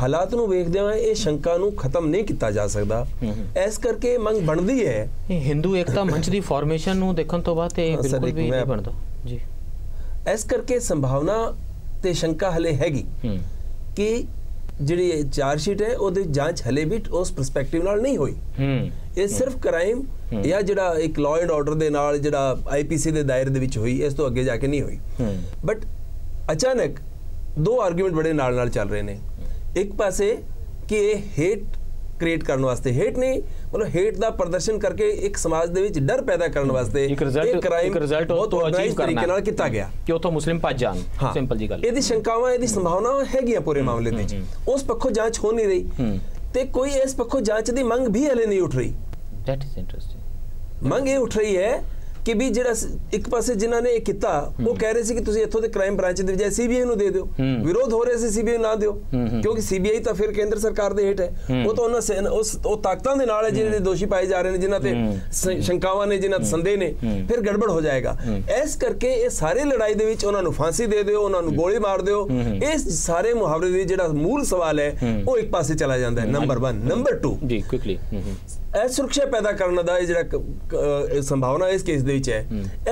ਹਾਲਾਤ ਨੂੰ ਵੇਖਦੇ ਹੋਏ ਇਹ ਸ਼ੰਕਾ ਨੂੰ ਖਤਮ ਨਹੀਂ ਕੀਤਾ ਜਾ ਸਕਦਾ, ਇਸ ਕਰਕੇ ਮੰਗ ਬਣਦੀ ਹੈ। ਹਿੰਦੂ ਏਕਤਾ ਮੰਚ ਦੀ ਫਾਰਮੇਸ਼ਨ ਨੂੰ ਦੇਖਣ ਤੋਂ ਬਾਅਦ ਇਹ ਬਿਲਕੁਲ ਵੀ ਨਹੀਂ ਬਣਦਾ ਜੀ। ਇਸ ਕਰਕੇ ਸੰਭਾਵਨਾ ਤੇ ਸ਼ੰਕਾ ਹਲੇ ਹੈਗੀ ਕਿ ਜਿਹੜੀ ਚਾਰਜ ਸ਼ੀਟ ਹੈ ਉਹਦੀ ਜਾਂਚ ਹਲੇ ਵੀ ਉਸ ਪਰਸਪੈਕਟਿਵ ਨਾਲ ਨਹੀਂ ਹੋਈ। ਇਹ ਸਿਰਫ ਕ੍ਰਾਈਮ ਜਾਂ ਜਿਹੜਾ ਇੱਕ ਲਾਅ ਐਂਡ ਆਰਡਰ ਦੇ ਨਾਲ ਜਿਹੜਾ IPC ਦੇ ਦਾਇਰੇ ਦੇ ਵਿੱਚ ਹੋਈ, ਇਸ ਤੋਂ ਅੱਗੇ ਜਾ ਕੇ ਨਹੀਂ ਹੋਈ। ਬਟ ਅਚਾਨਕ 2 ਆਰਗੂਮੈਂਟ ਬੜੇ ਨਾਲ ਚੱਲ ਰਹੇ ਨੇ। ਇੱਕ ਪਾਸੇ ਕਿ ਇਹ ਹੇਟ ਕ੍ਰੀਏਟ ਕਰਨ ਵਾਸਤੇ, ਹੇਟ ਨਹੀਂ ਮਤਲਬ ਹੇਟ ਦਾ ਪ੍ਰਦਰਸ਼ਨ ਕਰਕੇ ਇੱਕ ਸਮਾਜ ਦੇ ਵਿੱਚ ਡਰ ਪੈਦਾ ਕਰਨ ਵਾਸਤੇ ਇੱਕ ਰਿਜ਼ਲਟ ਬਹੁਤ ਅਚੀਵ ਤਰੀਕੇ ਨਾਲ ਕੀਤਾ ਗਿਆ ਕਿ ਉਥੋਂ ਮੁਸਲਿਮ ਭੱਜ ਜਾਣ। ਸਿੰਪਲ ਜੀ ਗੱਲ। ਇਹਦੀ ਸ਼ੰਕਾਵਾਂ, ਇਹਦੀ ਸੰਭਾਵਨਾਵਾਂ ਹੈਗੀਆਂ ਪੂਰੇ ਮਾਮਲੇ ਦੇ ਵਿੱਚ। ਉਸ ਪੱਖੋਂ ਜਾਂਚ ਹੋ ਨਹੀਂ ਰਹੀ ਤੇ ਕੋਈ ਇਸ ਪੱਖੋਂ ਜਾਂਚ ਦੀ ਮੰਗ ਵੀ ਹਲੇ ਨਹੀਂ ਉੱਠ ਰਹੀ। That is interesting. ਮੰਗ ਇਹ ਉੱਠ ਰਹੀ ਹੈ ਕਿ ਵੀ ਜਿਹੜਾ ਇੱਕ ਪਾਸੇ ਜਿਨ੍ਹਾਂ ਨੇ ਇਹ ਕੀਤਾ ਉਹ ਕਹਿ ਰਹੇ ਸੀ ਕਿ ਤੁਸੀਂ ਇੱਥੋਂ ਦੇ ਕ੍ਰਾਈਮ ਬ੍ਰਾਂਚ ਦੇ ਬਜਾਏ ਸੀਬੀਆਈ ਨੂੰ ਦੇ ਦਿਓ। ਵਿਰੋਧ ਹੋ ਰਿਹਾ ਸੀ ਸੀਬੀਆਈ ਨਾ ਦਿਓ, ਕਿਉਂਕਿ ਸੀਬੀਆਈ ਤਾਂ ਫਿਰ ਕੇਂਦਰ ਸਰਕਾਰ ਦੇ ਹੇਠ ਹੈ। ਉਹ ਤਾਂ ਉਹਨਾਂ ਉਹ ਤਾਕਤਾਂ ਦੇ ਨਾਲ ਹੈ ਜਿਹੜੇ ਦੋਸ਼ੀ ਪਾਏ ਜਾ ਰਹੇ ਨੇ, ਜਿਨ੍ਹਾਂ ਤੇ ਸ਼ੰਕਾਵਾਂ ਨੇ, ਜਿਨ੍ਹਾਂ ਤੇ ਸੰਦੇਹ ਨੇ, ਫਿਰ ਗੜਬੜ ਹੋ ਜਾਏਗਾ। ਇਸ ਕਰਕੇ ਇਹ ਸਾਰੇ ਲੜਾਈ ਦੇ ਵਿੱਚ ਉਹਨਾਂ ਨੂੰ ਫਾਂਸੀ ਦੇ ਦਿਓ, ਉਹਨਾਂ ਨੂੰ ਗੋਲੀ ਮਾਰ ਦਿਓ, ਇਸ ਸਾਰੇ ਮੁਹਾਵਰੇ ਦੇ ਜਿਹੜਾ ਮੂਲ ਸਵਾਲ ਹੈ ਉਹ ਇੱਕ ਪਾਸੇ ਚਲਾ ਜਾਂਦਾ ਹੈ। ਨੰਬਰ 1। ਨੰਬਰ 2 ਜੀ ਕੁਇਕਲੀ ਇਹ ਸੁਰੱਖਿਆ ਪੈਦਾ ਕਰਨ ਦਾ ਜਿਹੜਾ ਸੰਭਾਵਨਾ ਇਸ ਕੇਸ ਦੇ ਵਿੱਚ ਹੈ।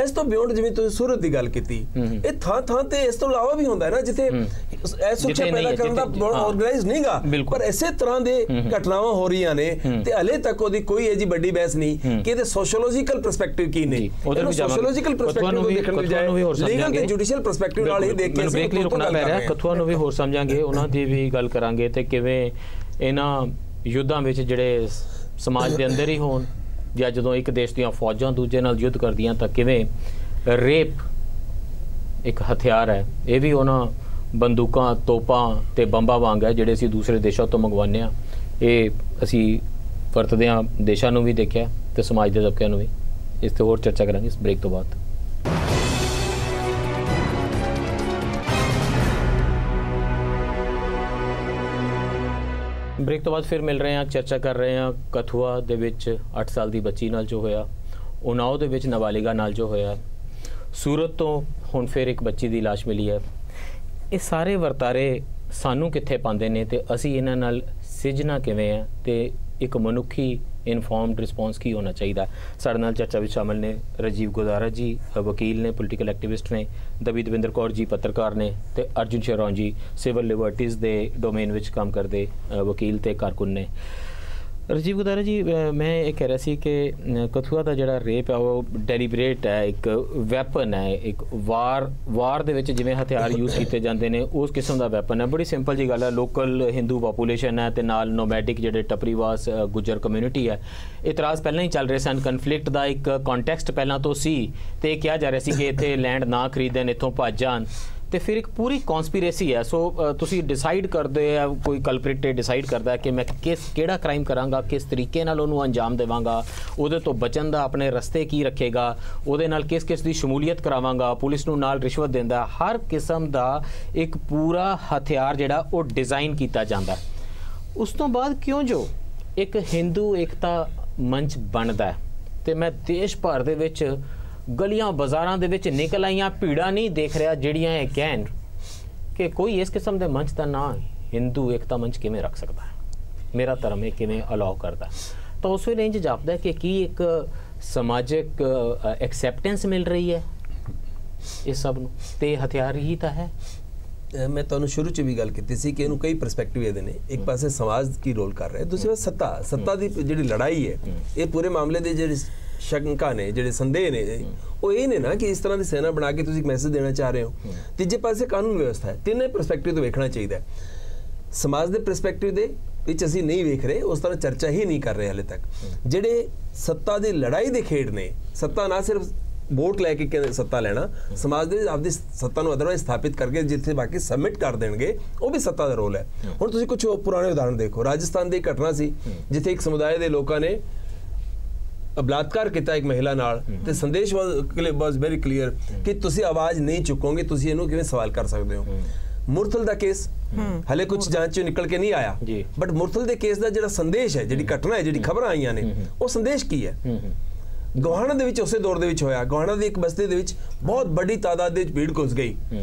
ਇਸ ਤੋਂ ਬਿਯੋਂਡ ਜਿਵੇਂ ਤੁਸੀਂ ਸੂਰਤ ਦੀ ਗੱਲ ਕੀਤੀ, ਇਹ ਥਾਂ ਤੇ ਇਸ ਤੋਂ ਇਲਾਵਾ ਵੀ ਹੁੰਦਾ ਹੈ ਨਾ, ਜਿੱਥੇ ਇਹ ਸੁਰੱਖਿਆ ਪੈਦਾ ਕਰਨ ਦਾ ਆਰਗੇਨਾਈਜ਼ ਨਹੀਂਗਾ, ਪਰ ਇਸੇ ਤਰ੍ਹਾਂ ਦੇ ਘਟਨਾਵਾਂ ਹੋ ਰਹੀਆਂ ਨੇ ਤੇ ਹਲੇ ਤੱਕ ਉਹਦੀ ਕੋਈ ਇਹਦੀ ਵੱਡੀ ਬਹਿਸ ਨਹੀਂ ਕਿ ਇਹਦੇ ਸੋਸ਼ੀਓਲੋਜੀਕਲ ਪਰਸਪੈਕਟਿਵ ਕੀ ਨੇ। ਸੋਸ਼ੀਓਲੋਜੀਕਲ ਪਰਸਪੈਕਟਿਵ ਨੂੰ ਦੇਖਣ ਦੀ ਬਜਾਏ ਲੀਗਲ ਤੇ ਜੁਡੀਸ਼ੀਅਲ ਪਰਸਪੈਕਟਿਵ ਨਾਲ ਹੀ ਦੇਖ ਕੇ ਅਸੀਂ ਬ੍ਰੇਕ ਲਈ ਰੁਕਣਾ ਪੈ ਰਿਹਾ। ਕਥੂਆ ਨੂੰ ਵੀ ਹੋਰ ਸਮਝਾਂਗੇ, ਉਹਨਾਂ ਦੀ ਵੀ ਗੱਲ ਕਰਾਂਗੇ ਤੇ ਕਿਵੇਂ ਇਹਨਾਂ ਯੁੱਧਾਂ ਵਿੱਚ ਜਿਹੜੇ ਸਮਾਜ ਦੇ ਅੰਦਰ ਹੀ ਹੋਣ ਜਾਂ ਜਦੋਂ ਇੱਕ ਦੇਸ਼ ਦੀਆਂ ਫੌਜਾਂ ਦੂਜੇ ਨਾਲ ਯੁੱਧ ਕਰਦੀਆਂ ਤਾਂ ਕਿਵੇਂ ਰੇਪ ਇੱਕ ਹਥਿਆਰ ਹੈ। ਇਹ ਵੀ ਉਹਨਾਂ ਬੰਦੂਕਾਂ, ਤੋਪਾਂ ਤੇ ਬੰਬਾਂ ਵਾਂਗ ਹੈ ਜਿਹੜੇ ਅਸੀਂ ਦੂਸਰੇ ਦੇਸ਼ਾਂ ਤੋਂ ਮੰਗਵਾਉਂਦੇ ਹਾਂ। ਇਹ ਅਸੀਂ ਵਰਤਦੇ ਹਾਂ ਦੇਸ਼ਾਂ ਨੂੰ ਵੀ ਦੇਖਿਆ ਤੇ ਸਮਾਜ ਦੇ ਤਬਕਿਆਂ ਨੂੰ ਵੀ। ਇਸ ਤੇ ਹੋਰ ਚਰਚਾ ਕਰਾਂਗੇ ਇਸ ਬ੍ਰੇਕ ਤੋਂ ਬਾਅਦ। ਬ੍ਰੇਕ ਤੋਂ ਬਾਅਦ ਫਿਰ ਮਿਲ ਰਹੇ ਹਾਂ, ਚਰਚਾ ਕਰ ਰਹੇ ਹਾਂ ਕਥੂਆ ਦੇ ਵਿੱਚ 8 ਸਾਲ ਦੀ ਬੱਚੀ ਨਾਲ ਜੋ ਹੋਇਆ, ਉਨਾਓ ਦੇ ਵਿੱਚ ਨਾਬਾਲਿਗਾ ਨਾਲ ਜੋ ਹੋਇਆ, ਸੂਰਤ ਤੋਂ ਹੁਣ ਫਿਰ ਇੱਕ ਬੱਚੀ ਦੀ ਲਾਸ਼ ਮਿਲੀ ਹੈ। ਇਹ ਸਾਰੇ ਵਰਤਾਰੇ ਸਾਨੂੰ ਕਿੱਥੇ ਪਾਉਂਦੇ ਨੇ ਤੇ ਅਸੀਂ ਇਹਨਾਂ ਨਾਲ ਸਿੱਝਣਾ ਕਿਵੇਂ ਹੈ ਤੇ ਇੱਕ ਮਨੁੱਖੀ ਇਨਫੋਰਮਡ ਰਿਸਪੌਂਸ ਕੀ ਹੋਣਾ ਚਾਹੀਦਾ। ਸਾਡੇ ਨਾਲ ਚਰਚਾ ਵਿੱਚ ਸ਼ਾਮਲ ਨੇ ਰਾਜੀਵ ਗੋਦਾਰਾ ਜੀ, ਵਕੀਲ ਨੇ, ਪੋਲੀਟੀਕਲ ਐਕਟਿਵਿਸਟ ਨੇ, ਦਵੀ ਦਵਿੰਦਰ ਕੌਰ ਜੀ ਪੱਤਰਕਾਰ ਨੇ ਤੇ ਅਰਜੁਨ ਸ਼ੇਰੌਨ ਜੀ ਸਿਵਲ ਲਿਬਰਟੀਜ਼ ਦੇ ਡੋਮੇਨ ਵਿੱਚ ਕੰਮ ਕਰਦੇ ਵਕੀਲ ਤੇ ਕਾਰਕੁਨ ਨੇ। ਰਾਜੀਵ ਗੋਦਾਰਾ ਜੀ, ਮੈਂ ਇਹ ਕਹਿ ਰਿਹਾ ਸੀ ਕਿ ਕਥੂਆ ਦਾ ਜਿਹੜਾ ਰੇਪ ਹੈ ਉਹ ਡੈਲੀਬਰੇਟ ਹੈ, ਇੱਕ ਵੈਪਨ ਹੈ, ਇੱਕ ਵਾਰ ਦੇ ਵਿੱਚ ਜਿਵੇਂ ਹਥਿਆਰ ਯੂਜ਼ ਕੀਤੇ ਜਾਂਦੇ ਨੇ ਉਸ ਕਿਸਮ ਦਾ ਵੈਪਨ ਹੈ। ਬੜੀ ਸਿੰਪਲ ਜੀ ਗੱਲ ਹੈ, ਲੋਕਲ ਹਿੰਦੂ ਪਾਪੂਲੇਸ਼ਨ ਹੈ ਤੇ ਨਾਲ ਨੋਮੈਡਿਕ ਜਿਹੜੇ ਟੱਪਰੀਵਾਸ ਗੁੱਜਰ ਕਮਿਊਨਿਟੀ ਹੈ। ਇਤਰਾਜ਼ ਪਹਿਲਾਂ ਹੀ ਚੱਲ ਰਹੇ ਸਨ, ਕਨਫਲਿਕਟ ਦਾ ਇੱਕ ਕੰਟੈਕਸਟ ਪਹਿਲਾਂ ਤੋਂ ਸੀ ਤੇ ਕਿਹਾ ਜਾ ਰਿਹਾ ਸੀ ਕਿ ਇੱਥੇ ਲੈਂਡ ਨਾ ਖਰੀਦਣ, ਇੱਥੋਂ ਭੱਜ ਜਾਣ ਤੇ ਫਿਰ ਇੱਕ ਪੂਰੀ ਕਨਸਪੀਰੇਸੀ ਹੈ। ਸੋ ਤੁਸੀਂ ਡਿਸਾਈਡ ਕਰਦੇ ਆ, ਕੋਈ ਕਲਪ੍ਰਿਟ ਡਿਸਾਈਡ ਕਰਦਾ ਕਿ ਮੈਂ ਕਿਹੜਾ ਕ੍ਰਾਈਮ ਕਰਾਂਗਾ, ਕਿਸ ਤਰੀਕੇ ਨਾਲ ਉਹਨੂੰ ਅੰਜਾਮ ਦੇਵਾਂਗਾ, ਉਹਦੇ ਤੋਂ ਬਚਣ ਦਾ ਆਪਣੇ ਰਸਤੇ ਕੀ ਰੱਖੇਗਾ, ਉਹਦੇ ਨਾਲ ਕਿਸ ਦੀ ਸ਼ਮੂਲੀਅਤ ਕਰਾਵਾਂਗਾ, ਪੁਲਿਸ ਨੂੰ ਨਾਲ ਰਿਸ਼ਵਤ ਦਿੰਦਾ, ਹਰ ਕਿਸਮ ਦਾ ਇੱਕ ਪੂਰਾ ਹਥਿਆਰ ਜਿਹੜਾ ਉਹ ਡਿਜ਼ਾਈਨ ਕੀਤਾ ਜਾਂਦਾ। ਉਸ ਤੋਂ ਬਾਅਦ ਕਿਉਂ ਜੋ ਇੱਕ ਹਿੰਦੂ ਏਕਤਾ ਮੰਚ ਬਣਦਾ ਤੇ ਮੈਂ ਦੇਸ਼ ਭਰ ਦੇ ਵਿੱਚ ਗਲੀਆਂ ਬਾਜ਼ਾਰਾਂ ਦੇ ਵਿੱਚ ਨਿਕਲ ਆਈਆਂ ਭੀੜਾਂ ਨਹੀਂ ਦੇਖ ਰਿਹਾ ਜਿਹੜੀਆਂ ਇਹ ਕਹਿਣ ਕਿ ਕੋਈ ਇਸ ਕਿਸਮ ਦੇ ਮੰਚ ਦਾ ਨਾਂ ਹਿੰਦੂ ਏਕਤਾ ਮੰਚ ਕਿਵੇਂ ਰੱਖ ਸਕਦਾ ਹੈ, ਮੇਰਾ ਧਰਮ ਇਹ ਕਿਵੇਂ ਅਲਾਉ ਕਰਦਾ। ਤਾਂ ਉਸ ਵੇਲੇ ਇੰਝ ਜਾਪਦਾ ਕਿ ਕੀ ਇੱਕ ਸਮਾਜਿਕ ਐਕਸੈਪਟੈਂਸ ਮਿਲ ਰਹੀ ਹੈ ਇਸ ਸਭ ਨੂੰ ਤੇ ਹਥਿਆਰ ਹੀ ਤਾਂ ਹੈ। ਮੈਂ ਤੁਹਾਨੂੰ ਸ਼ੁਰੂ 'ਚ ਵੀ ਗੱਲ ਕੀਤੀ ਸੀ ਕਿ ਇਹਨੂੰ ਕਈ ਪਰਸਪੈਕਟਿਵ ਇਹਦੇ ਨੇ। ਇੱਕ ਪਾਸੇ ਸਮਾਜ ਕੀ ਰੋਲ ਕਰ ਰਿਹਾ ਹੈ, ਦੂਸਰੇ ਪਾਸੇ ਸੱਤਾ ਦੀ ਜਿਹੜੀ ਲੜਾਈ ਹੈ। ਇਹ ਪੂਰੇ ਮਾਮਲੇ ਦੇ ਜਿਹੜੇ ਸ਼ੰਕਾ ਨੇ, ਜਿਹੜੇ ਸੰਦੇਹ ਨੇ, ਉਹ ਇਹ ਨੇ ਨਾ ਕਿ ਇਸ ਤਰ੍ਹਾਂ ਦੀ ਸੈਨਾ ਬਣਾ ਕੇ ਤੁਸੀਂ ਇੱਕ ਮੈਸੇਜ ਦੇਣਾ ਚਾਹ ਰਹੇ ਹੋ। ਤੀਜੇ ਪਾਸੇ ਕਾਨੂੰਨ ਵਿਵਸਥਾ ਹੈ। ਤਿੰਨੇ ਪਰਸਪੈਕਟਿਵ ਤੋਂ ਵੇਖਣਾ ਚਾਹੀਦਾ। ਸਮਾਜ ਦੇ ਪਰਸਪੈਕਟਿਵ ਦੇ ਵਿੱਚ ਅਸੀਂ ਨਹੀਂ ਵੇਖ ਰਹੇ, ਉਸ ਤਰ੍ਹਾਂ ਚਰਚਾ ਹੀ ਨਹੀਂ ਕਰ ਰਹੇ ਹਾਲੇ ਤੱਕ। ਜਿਹੜੇ ਸੱਤਾ ਦੀ ਲੜਾਈ ਦੇ ਖੇਡ ਨੇ, ਸੱਤਾ ਨਾ ਸਿਰਫ ਵੋਟ ਲੈ ਕੇ ਸੱਤਾ ਲੈਣਾ, ਸਮਾਜ ਦੇ ਆਪਦੀ ਸੱਤਾ ਨੂੰ ਅਦਰਵਾਈਜ਼ ਸਥਾਪਿਤ ਕਰਕੇ ਜਿੱਥੇ ਬਾਕੀ ਸਬਮਿਟ ਕਰ ਦੇਣਗੇ, ਉਹ ਵੀ ਸੱਤਾ ਦਾ ਰੋਲ ਹੈ। ਹੁਣ ਤੁਸੀਂ ਕੁਝ ਪੁਰਾਣੇ ਉਦਾਹਰਣ ਦੇਖੋ। ਰਾਜਸਥਾਨ ਦੀ ਇੱਕ ਘਟਨਾ ਸੀ ਜਿੱਥੇ ਇੱਕ ਸਮੁਦਾਇ ਦੇ ਲੋਕਾਂ ਨੇ ਬਲਾਤਕਾਰ ਕੀਤਾ ਇੱਕ ਮਹਿਲਾ ਨਾਲ ਤੇ ਸੰਦੇਸ਼ ਵਾਸ ਵੈਰੀ ਕਲੀਅਰ ਕਿ ਤੁਸੀਂ ਆਵਾਜ਼ ਨਹੀਂ ਚੁੱਕੋਗੇ, ਤੁਸੀਂ ਇਹਨੂੰ ਕਿਵੇਂ ਸਵਾਲ ਕਰ ਸਕਦੇ ਹੋ। ਮੁਰਥਲ ਦਾ ਕੇਸ ਹਲੇ ਕੁਝ ਜਾਂਚ ਚੋਂ ਨਿਕਲ ਕੇ ਨਹੀਂ ਆਇਆ, ਬਟ ਮੁਰਥਲ ਦੇ ਕੇਸ ਦਾ ਜਿਹੜਾ ਸੰਦੇਸ਼ ਹੈ, ਜਿਹੜੀ ਘਟਨਾ ਹੈ, ਜਿਹੜੀ ਖਬਰਾਂ ਆਈਆਂ ਨੇ, ਉਹ ਸੰਦੇਸ਼ ਕੀ ਹੈ। ਗੋਹਾਣਾ ਦੇ ਵਿੱਚ ਉਸੇ ਦੌਰ ਦੇ ਵਿੱਚ ਹੋਇਆ। ਗੋਹਾਣਾ ਦੀ ਇੱਕ ਬਸਤੀ ਦੇ ਵਿੱਚ ਬਹੁਤ ਵੱਡੀ ਤਾਦਾਦ ਦੇ ਵਿੱਚ ਭੀੜ ਘੁਸ ਗਈ।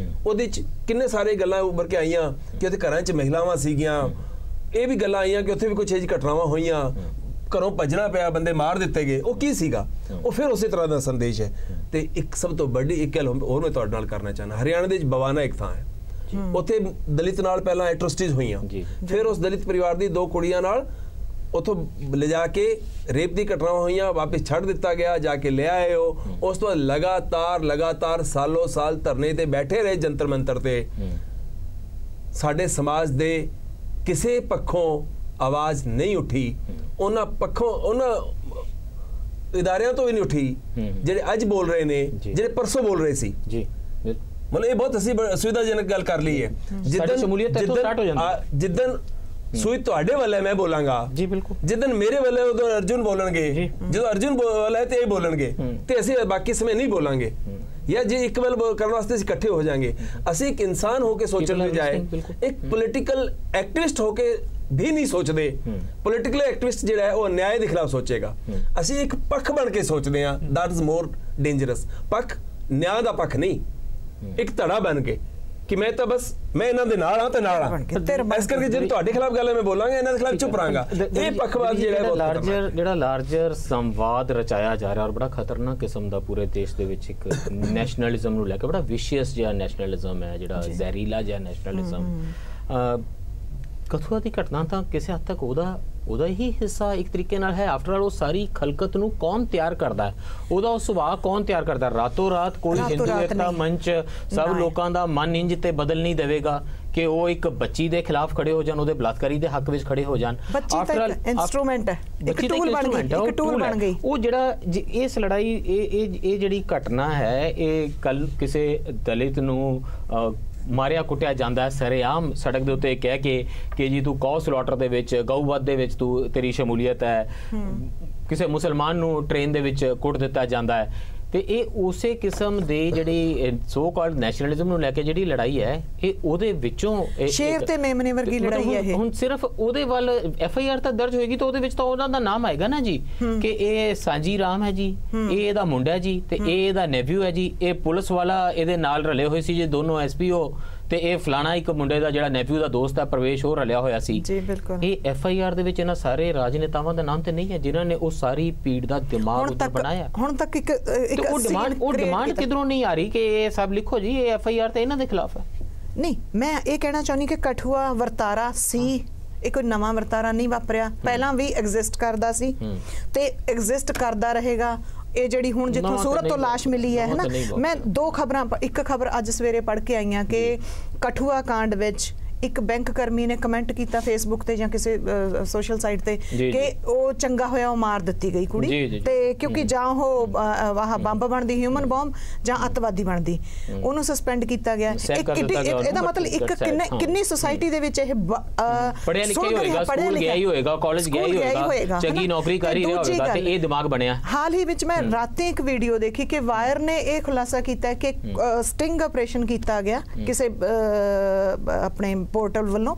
ਉਹਦੇ ਵਿੱਚ ਕਿੰਨੇ ਸਾਰੇ ਗੱਲਾਂ ਉੱਭਰ ਕੇ ਆਈਆਂ ਕਿ ਉੱਥੇ ਘਰਾਂ 'ਚ ਮਹਿਲਾਵਾਂ ਸੀਗੀਆਂ। ਇਹ ਵੀ ਗੱਲਾਂ ਆਈਆਂ ਕਿ ਉੱਥੇ ਵੀ ਕੁਝ ਇਹੋ ਜਿਹੀ ਘਟਨਾਵਾਂ ਹੋਈਆਂ, ਘਰੋਂ ਭੱਜਣਾ ਪਿਆ, ਬੰਦੇ ਮਾਰ ਦਿੱਤੇ ਗਏ। ਉਹ ਕੀ ਸੀਗਾ? ਉਹ ਫਿਰ ਉਸੇ ਤਰ੍ਹਾਂ ਦਾ ਸੰਦੇਸ਼ ਹੈ। ਤੇ ਇੱਕ ਸਭ ਤੋਂ ਵੱਡੀ ਇੱਕ ਗੱਲ ਹੋਰ ਮੈਂ ਤੁਹਾਡੇ ਨਾਲ ਕਰਨਾ ਚਾਹੁੰਦਾ। ਹਰਿਆਣਾ ਦੇ ਵਿੱਚ ਬਵਾਨਾ ਇੱਕ ਥਾਂ ਹੈ, ਉੱਥੇ ਦਲਿਤ ਨਾਲ ਪਹਿਲਾਂ ਐਟਰੋਸਿਟੀਜ਼ ਹੋਈਆਂ, ਫਿਰ ਉਸ ਦਲਿਤ ਪਰਿਵਾਰ ਦੀ 2 ਕੁੜੀਆਂ ਨਾਲ ਉੱਥੋਂ ਲਿਜਾ ਕੇ ਰੇਪ ਦੀ ਘਟਨਾਵਾਂ ਹੋਈਆਂ, ਵਾਪਸ ਛੱਡ ਦਿੱਤਾ ਗਿਆ, ਜਾ ਕੇ ਲੈ ਆਏ ਹੋ। ਉਸ ਤੋਂ ਲਗਾਤਾਰ ਸਾਲੋਂ ਸਾਲ ਧਰਨੇ ਤੇ ਬੈਠੇ ਰਹੇ ਜੰਤਰ ਮੰਤਰ ਤੇ। ਸਾਡੇ ਸਮਾਜ ਦੇ ਕਿਸੇ ਪੱਖੋਂ ਆਵਾਜ਼ ਨਹੀਂ ਉੱਠੀ, ਉਹਨਾਂ ਪੱਖੋਂ ਉਹਨਾਂ ਇਦਾਰਿਆਂ ਤੋਂ ਵੀ ਨਹੀਂ ਉੱਠੀ ਜਿਹੜੇ ਅੱਜ ਬੋਲ ਰਹੇ ਨੇ, ਜਿਹੜੇ ਪਰਸੋਂ ਬੋਲ ਰਹੇ ਸੀ ਜੀ। ਮਤਲਬ ਇਹ ਬਹੁਤ ਅਸੀਂ ਸੁਵਿਧਾਜਨਕ ਗੱਲ ਕਰ ਲਈ ਹੈ। ਜਿੱਦਨ ਸੂਈ ਤੁਹਾਡੇ ਵੱਲ ਹੈ ਮੈਂ ਬੋਲਾਂਗਾ ਜੀ, ਬਿਲਕੁਲ। ਜਿੱਦਨ ਮੇਰੇ ਵੱਲ ਹੈ ਉਦੋਂ ਅਰਜੁਨ ਬੋਲਣਗੇ, ਜਦੋਂ ਅਰਜੁਨ ਵੱਲ ਹੈ ਤੇ ਇਹ ਬੋਲਣਗੇ, ਤੇ ਅਸੀਂ ਬਾਕੀ ਸਮੇਂ ਨਹੀਂ ਬੋਲਾਂਗੇ। ਜਾਂ ਜੇ ਇੱਕ ਵੱਲ ਕਰਨ ਵਾਸਤੇ ਅਸੀਂ ਇਕੱਠੇ ਹੋ ਜਾਾਂਗੇ, ਅਸੀਂ ਇੱਕ ਇਨਸਾਨ ਹੋ ਕੇ ਸੋਚਣ ਦੀ ਬਜਾਏ ਇੱਕ ਪੋਲੀਟੀਕਲ ਐਕਟਿਵਿਸਟ ਹੋ ਕੇ भी नहीं सोचते। पॉलिटिकल एक्टिविस्ट जिहड़ा है वो अन्याय के खिलाफ सोचेगा, असी एक पक्ष बन के सोचते हैं, दैट इज मोर डेंजरस। पक्ष न्याय का पक्ष नहीं, एक धड़ा बन के कि मैं तो बस मैं इन्हां दे नाल हां ते नाल हां, इस करके जे तुहाडे खिलाफ गल है मैं बोलांगा, इन्हां दे खिलाफ चुप रहांगा। ये पक्षपात जिहड़ा है लार्जर संवाद रचाया जा रहा और बड़ा खतरनाक किस्म का पूरे देश दे विच एक नैशनलिज्म नूं लैके बड़ा विशियस जिहा नैशनलिज्म है, जिहड़ा जहरीला जिहा नैशनलिज्म। कठुआ की घटना तो किसी हद तक ਉਹਦਾ ਹੀ ਹਿੱਸਾ ਇੱਕ ਤਰੀਕੇ ਨਾਲ ਹੈ। ਆਫਟਰ ਆਲ ਉਹ ਸਾਰੀ ਖਲਕਤ ਨੂੰ ਕੌਣ ਤਿਆਰ ਕਰਦਾ ਹੈ, ਉਹਦਾ ਉਹ ਸੁਭਾਅ ਕੌਣ ਤਿਆਰ ਕਰਦਾ? ਰਾਤੋਂ ਰਾਤ ਕੋਈ ਹਿੰਦੂ ਏਕਤਾ ਮੰਚ ਸਭ ਲੋਕਾਂ ਦਾ ਮਨ ਇੰਜ ਤੇ ਬਦਲ ਨਹੀਂ ਦੇਵੇਗਾ ਕਿ ਉਹ ਇੱਕ ਬੱਚੀ ਦੇ ਖਿਲਾਫ ਖੜੇ ਹੋ ਜਾਣ, ਉਹਦੇ ਬਲਾਤਕਾਰੀ ਦੇ ਹੱਕ ਵਿੱਚ ਖੜੇ ਹੋ ਜਾਣ। ਆਫਟਰ ਆਲ ਇਨਸਟਰੂਮੈਂਟ ਹੈ, ਇੱਕ ਟੂਲ ਬਣ ਗਈ ਉਹ ਜਿਹੜਾ ਇਸ ਲੜਾਈ ਇਹ ਜਿਹੜੀ ਘਟਨਾ ਹੈ, ਇਹ ਕੱਲ ਕਿਸੇ ਦਲਿਤ ਨੂੰ ਮਾਰਿਆ ਕੁੱਟਿਆ ਜਾਂਦਾ ਸਰੇਆਮ ਸੜਕ ਦੇ ਉੱਤੇ ਕਹਿ ਕੇ ਕਿ ਜੀ ਤੂੰ ਕੌ ਸਲੌਟਰ ਦੇ ਵਿੱਚ ਗਊਵਧ ਦੇ ਵਿੱਚ ਤੂੰ ਤੇਰੀ ਸ਼ਮੂਲੀਅਤ ਹੈ, ਕਿਸੇ ਮੁਸਲਮਾਨ ਨੂੰ ਟ੍ਰੇਨ ਦੇ ਵਿੱਚ ਕੁੱਟ ਦਿੱਤਾ ਜਾਂਦਾ ਹੈ। ਤੇ ਇਹ ਉਸੇ ਕਿਸਮ ਦੇ ਜਿਹੜੀ ਸੋ ਕਾਲਡ ਨੈਸ਼ਨਲਿਜ਼ਮ ਨੂੰ ਲੈ ਕੇ ਜਿਹੜੀ ਲੜਾਈ ਹੈ, ਇਹ ਉਹਦੇ ਵਿੱਚੋਂ ਸ਼ੇਰ ਤੇ ਮੇਮਨੇ ਵਰਗੀ ਲੜਾਈ ਹੈ। ਹੁਣ ਸਿਰਫ ਉਹਦੇ ਵੱਲ FIR ਤਾਂ ਦਰਜ ਹੋਏਗੀ ਤਾਂ ਉਹਦੇ ਵਿੱਚ ਤਾਂ ਉਹਨਾਂ ਦਾ ਨਾਮ ਆਏਗਾ ਨਾ ਜੀ ਕਿ ਇਹ ਸਾਂਝੀ ਰਾਮ ਹੈ ਜੀ, ਇਹ ਇਹਦਾ ਮੁੰਡਾ ਜੀ, ਤੇ ਇਹ ਇਹਦਾ ਨੇਵਿਊ ਹੈ ਜੀ, ਇਹ ਪੁਲਿਸ ਵਾਲਾ ਇਹਦੇ ਨਾਲ ਰਲੇ ਹੋਏ ਸੀ ਜੇ ਦੋਨੋਂ SPO, ਤੇ ਇਹ ਫਲਾਣਾ ਇੱਕ ਮੁੰਡੇ ਦਾ ਜਿਹੜਾ ਨੇਵਿਊ ਦਾ ਦੋਸਤ ਹੈ ਪ੍ਰਵੇਸ਼ ਉਹ ਰਲਿਆ ਹੋਇਆ ਸੀ ਜੀ। ਬਿਲਕੁਲ। ਇਹ FIR ਦੇ ਵਿੱਚ ਇਹਨਾਂ ਸਾਰੇ ਰਾਜਨੇਤਾਵਾਂ ਦਾ ਨਾਮ ਤੇ ਨਹੀਂ ਹੈ ਜਿਨ੍ਹਾਂ ਨੇ ਉਹ ਸਾਰੀ ਪੀੜ ਦਾ ਦਿਮਾਗ ਉੱਤੇ ਬਣਾਇਆ। ਹੁਣ ਤੱਕ ਇੱਕ ਉਹ ਡਿਮਾਂਡ ਕਿਧਰੋਂ ਨਹੀਂ ਆ ਰਹੀ ਕਿ ਇਹ ਸਭ ਲਿਖੋ ਜੀ ਇਹ FIR ਤੇ ਇਹਨਾਂ ਦੇ ਖਿਲਾਫ ਹੈ। ਨਹੀਂ, ਮੈਂ ਇਹ ਕਹਿਣਾ ਚਾਹੁੰਦੀ ਕਿ ਕਠੂਆ ਵਰਤਾਰਾ ਸੀ, ਇਹ ਕੋਈ ਨਵਾਂ ਵਰਤਾਰਾ ਨਹੀਂ ਵਾਪਰਿਆ, ਪਹਿਲਾਂ ਵੀ ਐਗਜ਼ਿਸਟ ਕਰਦਾ ਸੀ ਤੇ ਐਗਜ਼ਿਸਟ ਕਰਦਾ ਰਹੇਗਾ। ਇਹ ਜਿਹੜੀ ਹੁਣ ਜਿੱਥੋਂ ਸੂਰਤ ਤੋਂ ਲਾਸ਼ ਮਿਲੀ ਹੈ ਨਾ, ਮੈਂ ਦੋ ਖਬਰਾਂ, ਇੱਕ ਖਬਰ ਅੱਜ ਸਵੇਰੇ ਪੜ੍ਹ ਕੇ ਆਈਆਂ ਕਿ ਕਠੂਆ ਕਾਂਡ ਵਿੱਚ ਇੱਕ ਬੈਂਕ ਕਰਮੀ ਨੇ ਕਮੈਂਟ ਕੀਤਾ ਫੇਸਬੁੱਕ ਤੇ ਜਾਂ ਕਿਸੇ ਸੋਸ਼ਲ ਸਾਈਟ ਤੇ ਕਿ ਉਹ ਚੰਗਾ ਹੋਇਆ ਉਹ ਮਾਰ ਦਿੱਤੀ ਗਈ ਕੁੜੀ, ਤੇ ਕਿਉਂਕਿ ਜਾਂ ਉਹ ਆਹ ਬੰਬ ਬਣਦੀ, ਹਿਊਮਨ ਬੰਬ, ਜਾਂ ਅੱਤਵਾਦੀ ਬਣਦੀ, ਉਹਨੂੰ ਸਸਪੈਂਡ ਕੀਤਾ ਗਿਆ। ਇਹਦਾ ਮਤਲਬ ਇੱਕ ਕਿੰਨੀ ਸੁਸਾਇਟੀ ਦੇ ਵਿੱਚ ਇਹ ਪੜ੍ਹਿਆ ਲਿਖਿਆ ਹੋਏਗਾ, ਸਕੂਲ ਗਿਆ ਹੀ ਹੋਏਗਾ, ਕਾਲਜ ਗਿਆ ਹੀ ਹੋਏਗਾ, ਚੰਗੀ ਨੌਕਰੀ ਕਰ ਹੀ ਰਿਹਾ ਹੋਵੇਗਾ, ਤੇ ਇਹ ਦਿਮਾਗ ਬਣਿਆ। ਹਾਲ ਹੀ ਵਿੱਚ ਮੈਂ ਰਾਤੀ ਇੱਕ ਵੀਡੀਓ ਦੇਖੀ ਕਿ ਵਾਇਰ ਨੇ ਇਹ ਖੁਲਾਸਾ ਕੀਤਾ ਕਿ ਸਟਿੰਗ ਆਪਰੇਸ਼ਨ ਕੀਤਾ ਗਿਆ ਕਿਸੇ ਆਪਣੇ पोर्टल वालों,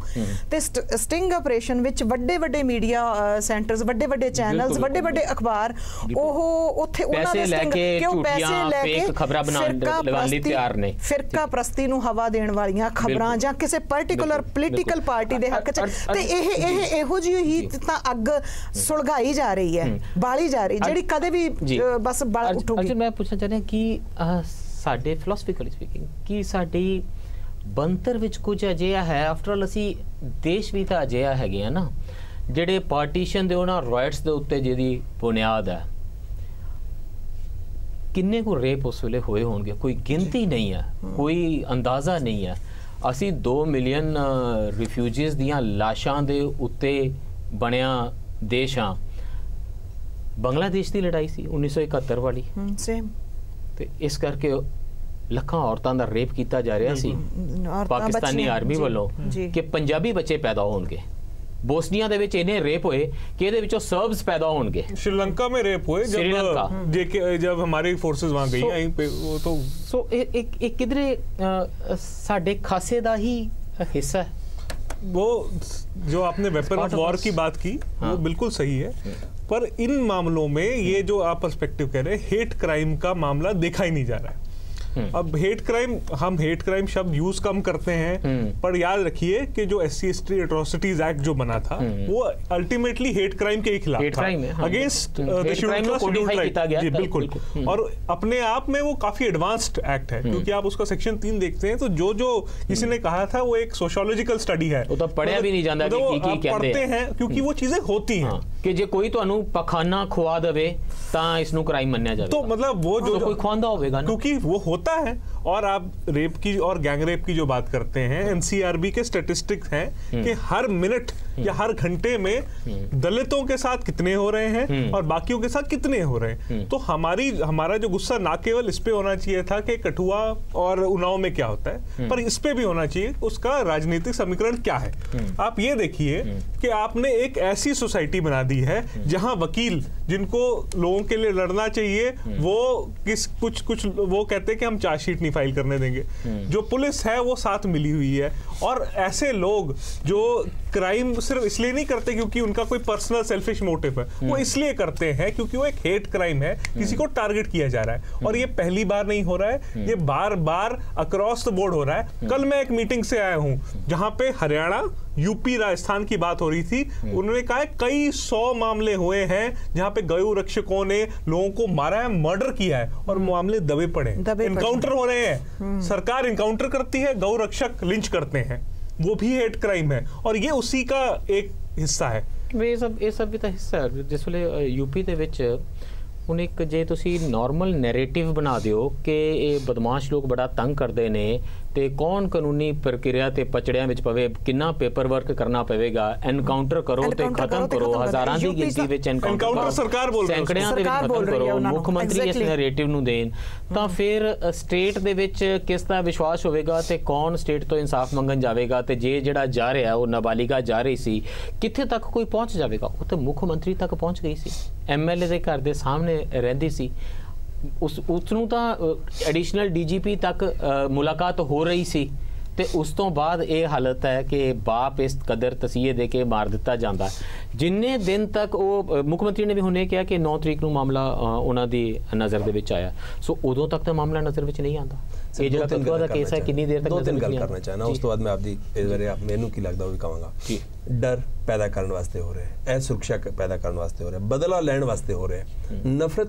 ते स्टिंग ऑपरेशन विच वड्डे मीडिया सेंटर्स, वड्डे चैनल्स, वड्डे अखबार ओह उत्थे उन्हां दे स्टिंग क्यों पैसे लेके खबरां लगाउण लई तैयार ने, फिरका प्रस्ती नूं हवा देण वालीआं खबरां जां किसे पर्टिकुलर पॉलिटिकल पार्टी दे हक च, ते ਇਹ ਇਹੋ ਜਿਹੀ ਹੀ ਤਾਂ ਅੱਗ ਸੁਲਗਾਈ ਜਾ ਰਹੀ ਹੈ, ਬਾਲੀ ਜਾ ਰਹੀ, ਜਿਹੜੀ ਕਦੇ ਵੀ ਬਸ ਬਲ ਉੱਠੂਗੀ। ਅਜੇ ਮੈਂ ਪੁੱਛਣਾ ਚਾਹੁੰਦਾ ਕਿ ਸਾਡੇ ਫਿਲਾਸਫਿਕਲੀ ਸਪੀਕਿੰਗ ਕੀ ਸਾਡੀ ਬੰਤਰ ਵਿੱਚ ਕੁਝ ਅਜਿਹਾ ਹੈ? ਆਫਟਰ ਆਲ ਅਸੀਂ ਦੇਸ਼ ਵੀ ਤਾਂ ਅਜਿਹਾ ਹੈਗੇ ਆ ਨਾ ਜਿਹੜੇ ਪਾਰਟੀਸ਼ਨ ਦੇ ਉਹਨਾਂ ਰਾਈਟਸ ਦੇ ਉੱਤੇ ਜਿਹਦੀ ਬੁਨਿਆਦ ਹੈ। ਕਿੰਨੇ ਕੁ ਰੇਪ ਉਸ ਵੇਲੇ ਹੋਏ ਹੋਣਗੇ, ਕੋਈ ਗਿਣਤੀ ਨਹੀਂ ਹੈ, ਕੋਈ ਅੰਦਾਜ਼ਾ ਨਹੀਂ ਹੈ। ਅਸੀਂ 2 ਮਿਲੀਅਨ ਰਿਫਿਊਜੀਜ਼ ਦੀਆਂ ਲਾਸ਼ਾਂ ਦੇ ਉੱਤੇ ਬਣਿਆ ਦੇਸ਼ ਹਾਂ। ਬੰਗਲਾਦੇਸ਼ ਦੀ ਲੜਾਈ ਸੀ 1971 ਵਾਲੀ, ਸੇਮ, ਤੇ ਇਸ ਕਰਕੇ ਲੱਖਾਂ ਔਰਤਾਂ ਦਾ ਰੇਪ ਕੀਤਾ ਜਾ ਰਿਹਾ ਸੀ ਪਾਕਿਸਤਾਨੀ ਆਰਮੀ ਵੱਲੋਂ ਕਿ ਪੰਜਾਬੀ ਬੱਚੇ ਪੈਦਾ ਹੋਣਗੇ। बोस्निया ਦੇ ਵਿੱਚ ਇਹਨੇ ਰੇਪ ਹੋਏ ਕਿ ਇਹਦੇ ਵਿੱਚੋਂ सर्ब्स पैदा होंगे। श्रीलंका में रेप हुए जब हमारी फोर्सेस वहां गई यहीं पे, वो तो सो एक किधरे साडे खासे दा ही हिस्सा है। वो जो आपने वेपन ऑफ वॉर की बात की वो बिल्कुल सही है, पर इन मामलों में ये जो आप पर्सपेक्टिव कह रहे हैं, हेट क्राइम का मामला देखा ही नहीं जा रहा है। अब हेट क्राइम शब्द यूज कम करते हैं, पर याद रखिए कि जो SC/ST एट्रोसिटीज एक्ट जो बना था वो अल्टीमेटली हेट क्राइम के खिलाफ था, अगेंस्ट द शेड्यूल्ड ट्राइब। जी बिल्कुल, और अपने आप में वो काफी एडवांस्ड एक्ट है, क्योंकि आप उसका सेक्शन 3 देखते हैं तो जो किसी ने कहा था वो एक सोशियोलॉजिकल स्टडी है, वो तो पढ़ा भी नहीं जाता, पढ़ते हैं क्योंकि वो चीजें होती हैं। ਕਿ ਜੇ ਕੋਈ ਤੁਹਾਨੂੰ ਪਖਾਨਾ ਖਵਾ ਦੇਵੇ ਤਾਂ ਇਸ ਨੂੰ ਕ੍ਰਾइम ਮੰਨਿਆ ਜਾਵੇ। तो मतलब वो जो कोई ख्वांदा होगा ना, क्योंकि वो होता है। और आप रेप की और गैंग रेप की जो बात करते हैं, एनसीआरबी के स्टैटिस्टिक्स हैं कि हर मिनट या हर घंटे में दलितों के साथ कितने हो रहे हैं और बाकियों के साथ कितने हो रहे हैं। तो हमारा जो गुस्सा ना केवल इस पे होना चाहिए था कि कठुआ और उन्नाव में क्या होता है, पर इस पे भी होना चाहिए उसका राजनीतिक समीकरण क्या है। आप ये देखिए कि आपने एक ऐसी सोसाइटी बना दी है जहां वकील जिनको लोगों के लिए लड़ना चाहिए वो कुछ वो कहते हैं कि हम चार्जशीट नहीं फाइल करने देंगे। जो पुलिस है वो साथ मिली हुई है। और ऐसे लोग जो क्राइम सिर्फ इसलिए नहीं करते क्योंकि उनका कोई पर्सनल सेल्फिश मोटिव है, वो इसलिए करते हैं क्योंकि वो एक हेट क्राइम है, किसी को टारगेट किया जा रहा है। और ये पहली बार नहीं हो रहा है, ये बार बार अक्रॉस द बोर्ड हो रहा है। कल मैं एक मीटिंग से आया हूं जहां पे हरियाणा, यूपी, राजस्थान की बात हो रही थी। उन्होंने कहा है कई 100 मामले हुए हैं जहां पे गौ रक्षकों ने लोगों को मारा है, मर्डर किया है और मामले दबे पड़े, इनकाउंटर हो रहे हैं। सरकार इनकाउंटर करती है, गौ रक्षक लिंच करते हैं, वो भी हेट क्राइम है और ये उसी का एक हिस्सा है। ਇਹ ਸਭ ਵੀ ਤਾਂ ਹਿੱਸਾ ਹੈ। ਜਿਸ ਵੇਲੇ यूपी ਦੇ ਵਿੱਚ ਹੁਣ ਇੱਕ ਜੇ ਤੁਸੀਂ ਨਾਰਮਲ ਨੈਰੇਟਿਵ ਬਣਾ ਦਿਓ ਕਿ ਇਹ ਬਦਮਾਸ਼ ਲੋਕ ਬੜਾ ਤੰਗ ਕਰਦੇ ਨੇ ਤੇ ਕੌਣ ਕਾਨੂੰਨੀ ਪ੍ਰਕਿਰਿਆ ਤੇ ਪਚੜਿਆਂ ਵਿੱਚ ਪਵੇ, ਕਿੰਨਾ ਪੇਪਰ ਵਰਕ ਕਰਨਾ ਪਵੇਗਾ, ਐਨਕਾਊਂਟਰ ਕਰੋ ਤੇ ਖਤਮ ਕਰੋ, ਹਜ਼ਾਰਾਂ ਦੀ ਗਿਣਤੀ ਵਿੱਚ ਐਨਕਾਊਂਟਰ ਸਰਕਾਰ ਬੋਲ ਰਹੀ ਹੈ, ਸੈਂਕੜਿਆਂ ਦੇ ਵਿੱਚ ਖਤਮ ਕਰੋ, ਮੁੱਖ ਮੰਤਰੀ ਇਸ ਨੈਰੇਟਿਵ ਨੂੰ ਦੇਣ ਤਾਂ ਫਿਰ ਸਟੇਟ ਦੇ ਵਿੱਚ ਕਿਸ ਦਾ ਵਿਸ਼ਵਾਸ ਹੋਵੇਗਾ ਤੇ ਕੌਣ ਸਟੇਟ ਤੋਂ ਇਨਸਾਫ ਮੰਗਣ ਜਾਵੇਗਾ। ਤੇ ਜੇ ਜਿਹੜਾ ਜਾ ਰਿਹਾ ਉਹ ਨਾਬਾਲਿਗਾ ਜਾ ਰਹੀ ਸੀ, ਕਿੱਥੇ ਤੱਕ ਕੋਈ ਪਹੁੰਚ ਜਾਵੇਗਾ? ਉਹ ਤਾਂ ਮੁੱਖ ਮੰਤਰੀ ਤੱਕ ਪਹੁੰਚ ਗਈ ਸੀ, ਐਮਐਲਏ ਦੇ ਘਰ ਦੇ ਸਾਹਮਣੇ ਰਹਿੰਦੀ ਸੀ, ਉਸ ਨੂੰ ਤਾਂ ਐਡੀਸ਼ਨਲ ਡੀਜੀਪੀ ਤੱਕ ਮੁਲਾਕਾਤ ਹੋ ਰਹੀ ਸੀ ਤੇ ਉਸ ਤੋਂ ਬਾਅਦ ਇਹ ਹਾਲਤ ਹੈ ਕਿ ਬਾਪ ਇਸ ਕਦਰ ਤਸੀਹੇ ਦੇ ਕੇ ਮਾਰ ਦਿੱਤਾ ਜਾਂਦਾ। ਜਿੰਨੇ ਦਿਨ ਤੱਕ ਉਹ ਮੁੱਖ ਮੰਤਰੀ ਨੇ ਵੀ ਹੁਣੇ ਕਿਹਾ ਕਿ 9 ਤਰੀਕ ਨੂੰ ਮਾਮਲਾ ਉਹਨਾਂ ਦੀ ਨਜ਼ਰ ਦੇ ਵਿੱਚ ਆਇਆ, ਸੋ ਉਦੋਂ ਤੱਕ ਤਾਂ ਮਾਮਲਾ ਨਜ਼ਰ ਵਿੱਚ ਨਹੀਂ ਆਉਂਦਾ। ਇਹ ਜਿਹੜਾ ਕਤੂਆ ਦਾ ਕੇਸ ਹੈ ਕਿੰਨੀ ਦੇਰ ਤੱਕ ਦੋ ਤਿੰਨ ਗੱਲ ਕਰਨਾ ਚਾਹਨਾ, ਉਸ ਤੋਂ ਬਾਅਦ ਮੈਂ ਆਪਦੀ ਇਸ ਬਾਰੇ ਮੈਨੂੰ ਕੀ ਲੱਗਦਾ ਉਹ ਵੀ ਕਹਾਂਗਾ। ਡਰ ਪੈਦਾ ਕਰਨ ਵਾਸਤੇ ਹੋ ਰਿਹਾ ਹੈ, ਸੁਰੱਖਿਆ ਪੈਦਾ ਕਰਨ ਵਾਸਤੇ ਹੋ ਰਿਹਾ, ਬਦਲਾ ਲੈਣ ਵਾਸਤੇ ਹੋ ਰਿਹਾ, ਨਫ਼ਰਤ